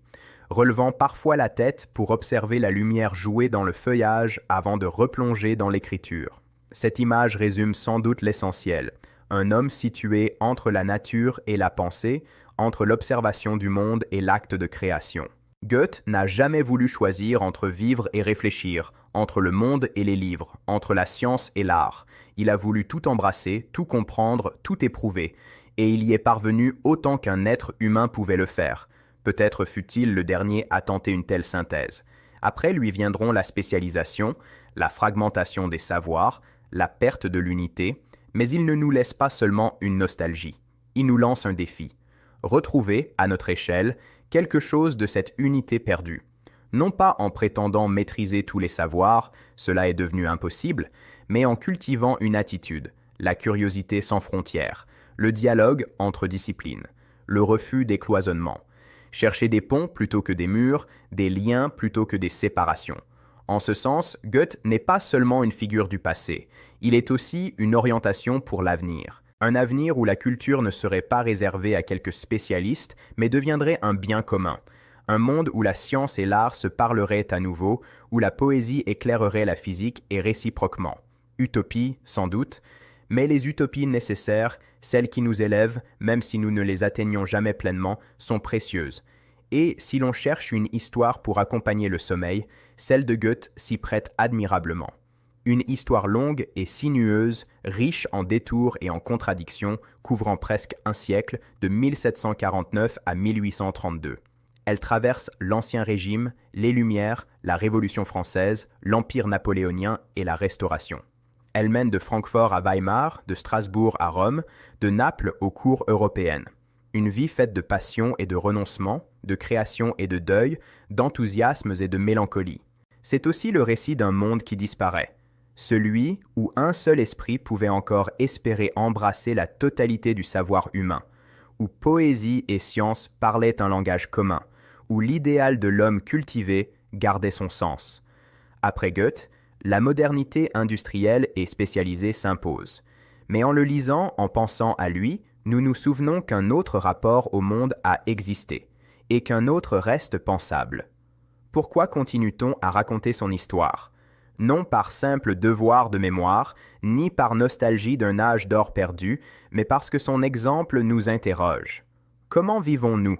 S1: relevant parfois la tête pour observer la lumière jouer dans le feuillage avant de replonger dans l'écriture. Cette image résume sans doute l'essentiel. Un homme situé entre la nature et la pensée, entre l'observation du monde et l'acte de création. Goethe n'a jamais voulu choisir entre vivre et réfléchir, entre le monde et les livres, entre la science et l'art. Il a voulu tout embrasser, tout comprendre, tout éprouver, et il y est parvenu autant qu'un être humain pouvait le faire. Peut-être fut-il le dernier à tenter une telle synthèse. Après lui viendront la spécialisation, la fragmentation des savoirs, la perte de l'unité, mais il ne nous laisse pas seulement une nostalgie. Il nous lance un défi. Retrouver, à notre échelle, quelque chose de cette unité perdue. Non pas en prétendant maîtriser tous les savoirs, cela est devenu impossible, mais en cultivant une attitude, la curiosité sans frontières, le dialogue entre disciplines, le refus des cloisonnements. Chercher des ponts plutôt que des murs, des liens plutôt que des séparations. En ce sens, Goethe n'est pas seulement une figure du passé, il est aussi une orientation pour l'avenir. Un avenir où la culture ne serait pas réservée à quelques spécialistes, mais deviendrait un bien commun. Un monde où la science et l'art se parleraient à nouveau, où la poésie éclairerait la physique et réciproquement. Utopie, sans doute, mais les utopies nécessaires, celles qui nous élèvent, même si nous ne les atteignons jamais pleinement, sont précieuses. Et si l'on cherche une histoire pour accompagner le sommeil, celle de Goethe s'y prête admirablement. Une histoire longue et sinueuse, riche en détours et en contradictions, couvrant presque un siècle, de 1749 à 1832. Elle traverse l'Ancien Régime, les Lumières, la Révolution française, l'Empire napoléonien et la Restauration. Elle mène de Francfort à Weimar, de Strasbourg à Rome, de Naples aux cours européennes. Une vie faite de passion et de renoncement, de création et de deuil, d'enthousiasmes et de mélancolie. C'est aussi le récit d'un monde qui disparaît. Celui où un seul esprit pouvait encore espérer embrasser la totalité du savoir humain, où poésie et science parlaient un langage commun, où l'idéal de l'homme cultivé gardait son sens. Après Goethe, la modernité industrielle et spécialisée s'impose. Mais en le lisant, en pensant à lui, nous nous souvenons qu'un autre rapport au monde a existé, et qu'un autre reste pensable. Pourquoi continue-t-on à raconter son histoire ? Non par simple devoir de mémoire, ni par nostalgie d'un âge d'or perdu, mais parce que son exemple nous interroge. Comment vivons-nous ?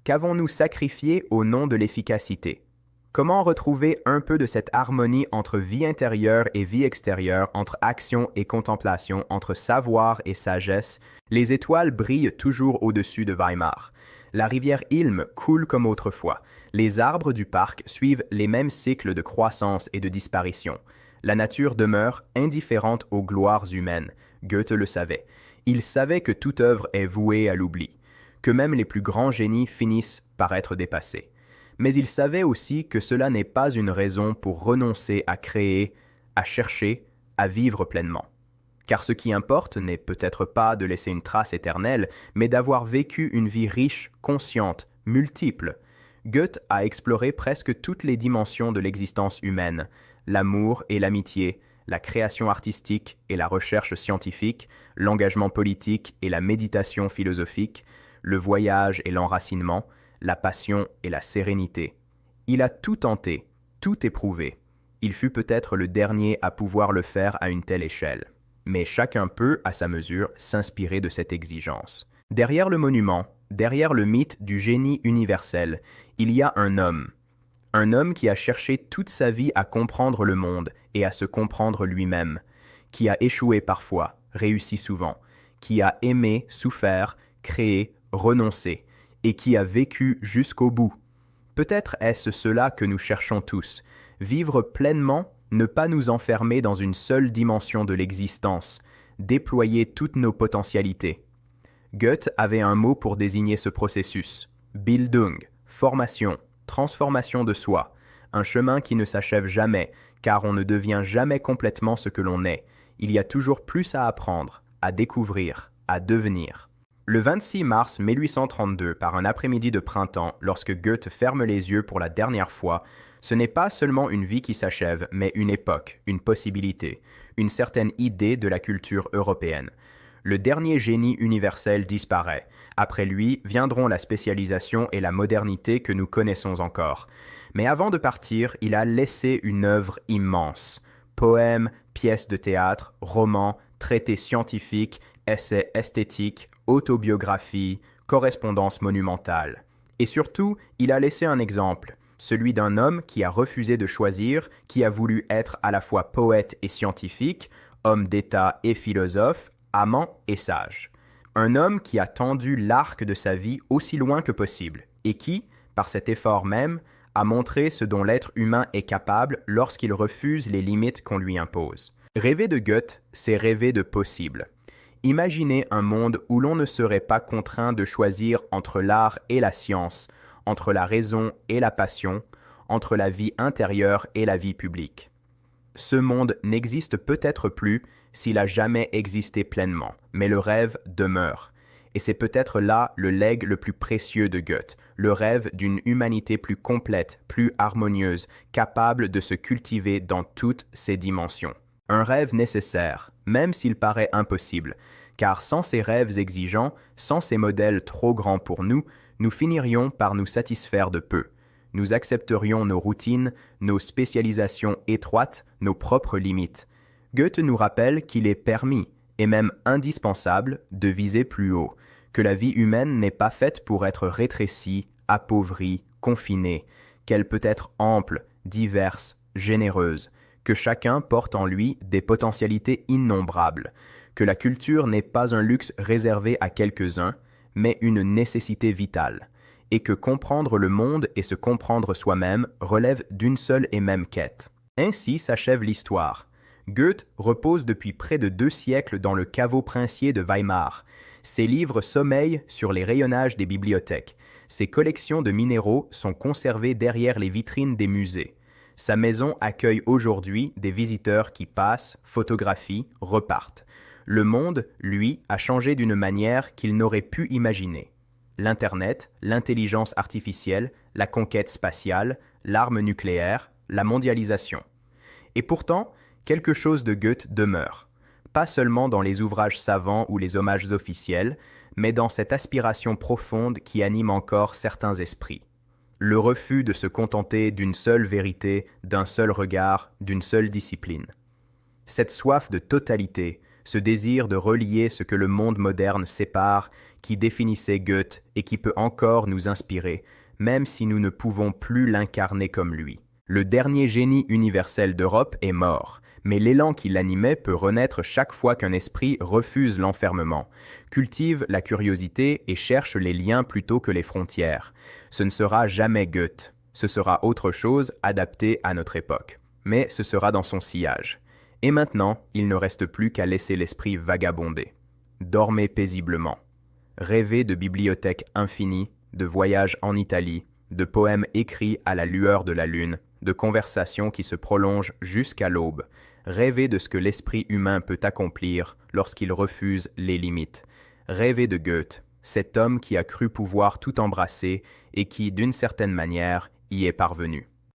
S1: Qu'avons-nous sacrifié au nom de l'efficacité ? Comment retrouver un peu de cette harmonie entre vie intérieure et vie extérieure, entre action et contemplation, entre savoir et sagesse? Les étoiles brillent toujours au-dessus de Weimar. La rivière Ilm coule comme autrefois. Les arbres du parc suivent les mêmes cycles de croissance et de disparition. La nature demeure indifférente aux gloires humaines. Goethe le savait. Il savait que toute œuvre est vouée à l'oubli, que même les plus grands génies finissent par être dépassés. Mais il savait aussi que cela n'est pas une raison pour renoncer à créer, à chercher, à vivre pleinement. Car ce qui importe n'est peut-être pas de laisser une trace éternelle, mais d'avoir vécu une vie riche, consciente, multiple. Goethe a exploré presque toutes les dimensions de l'existence humaine, l'amour et l'amitié, la création artistique et la recherche scientifique, l'engagement politique et la méditation philosophique, le voyage et l'enracinement, la passion et la sérénité. Il a tout tenté, tout éprouvé. Il fut peut-être le dernier à pouvoir le faire à une telle échelle. Mais chacun peut, à sa mesure, s'inspirer de cette exigence. Derrière le monument, derrière le mythe du génie universel, il y a un homme qui a cherché toute sa vie à comprendre le monde et à se comprendre lui-même, qui a échoué parfois, réussi souvent, qui a aimé, souffert, créé, renoncé, et qui a vécu jusqu'au bout. Peut-être est-ce cela que nous cherchons tous, vivre pleinement, ne pas nous enfermer dans une seule dimension de l'existence, déployer toutes nos potentialités. Goethe avait un mot pour désigner ce processus, Bildung, formation, transformation de soi, un chemin qui ne s'achève jamais, car on ne devient jamais complètement ce que l'on est. Il y a toujours plus à apprendre, à découvrir, à devenir. Le 26 mars 1832, par un après-midi de printemps, lorsque Goethe ferme les yeux pour la dernière fois, ce n'est pas seulement une vie qui s'achève, mais une époque, une possibilité, une certaine idée de la culture européenne. Le dernier génie universel disparaît. Après lui, viendront la spécialisation et la modernité que nous connaissons encore. Mais avant de partir, il a laissé une œuvre immense. Poèmes, pièces de théâtre, romans, traités scientifiques, essais esthétiques, autobiographie, correspondance monumentale. Et surtout, il a laissé un exemple, celui d'un homme qui a refusé de choisir, qui a voulu être à la fois poète et scientifique, homme d'État et philosophe, amant et sage. Un homme qui a tendu l'arc de sa vie aussi loin que possible, et qui, par cet effort même, a montré ce dont l'être humain est capable lorsqu'il refuse les limites qu'on lui impose. Rêver de Goethe, c'est rêver de possible. Imaginez un monde où l'on ne serait pas contraint de choisir entre l'art et la science, entre la raison et la passion, entre la vie intérieure et la vie publique. Ce monde n'existe peut-être plus s'il a jamais existé pleinement, mais le rêve demeure. Et c'est peut-être là le legs le plus précieux de Goethe, le rêve d'une humanité plus complète, plus harmonieuse, capable de se cultiver dans toutes ses dimensions. Un rêve nécessaire, même s'il paraît impossible, car sans ces rêves exigeants, sans ces modèles trop grands pour nous, nous finirions par nous satisfaire de peu. Nous accepterions nos routines, nos spécialisations étroites, nos propres limites. Goethe nous rappelle qu'il est permis, et même indispensable, de viser plus haut, que la vie humaine n'est pas faite pour être rétrécie, appauvrie, confinée, qu'elle peut être ample, diverse, généreuse, que chacun porte en lui des potentialités innombrables, que la culture n'est pas un luxe réservé à quelques-uns, mais une nécessité vitale, et que comprendre le monde et se comprendre soi-même relève d'une seule et même quête. Ainsi s'achève l'histoire. Goethe repose depuis près de 2 siècles dans le caveau princier de Weimar. Ses livres sommeillent sur les rayonnages des bibliothèques. Ses collections de minéraux sont conservées derrière les vitrines des musées. Sa maison accueille aujourd'hui des visiteurs qui passent, photographient, repartent. Le monde, lui, a changé d'une manière qu'il n'aurait pu imaginer. L'Internet, l'intelligence artificielle, la conquête spatiale, l'arme nucléaire, la mondialisation. Et pourtant, quelque chose de Goethe demeure. Pas seulement dans les ouvrages savants ou les hommages officiels, mais dans cette aspiration profonde qui anime encore certains esprits. Le refus de se contenter d'une seule vérité, d'un seul regard, d'une seule discipline. Cette soif de totalité, ce désir de relier ce que le monde moderne sépare, qui définissait Goethe et qui peut encore nous inspirer, même si nous ne pouvons plus l'incarner comme lui. Le dernier génie universel d'Europe est mort, mais l'élan qui l'animait peut renaître chaque fois qu'un esprit refuse l'enfermement, cultive la curiosité et cherche les liens plutôt que les frontières. Ce ne sera jamais Goethe, ce sera autre chose adapté à notre époque, mais ce sera dans son sillage. Et maintenant, il ne reste plus qu'à laisser l'esprit vagabonder. Dormez paisiblement. Rêvez de bibliothèques infinies, de voyages en Italie, de poèmes écrits à la lueur de la lune, de conversations qui se prolongent jusqu'à l'aube. Rêvez de ce que l'esprit humain peut accomplir lorsqu'il refuse les limites. Rêvez de Goethe, cet homme qui a cru pouvoir tout embrasser et qui, d'une certaine manière, y est parvenu.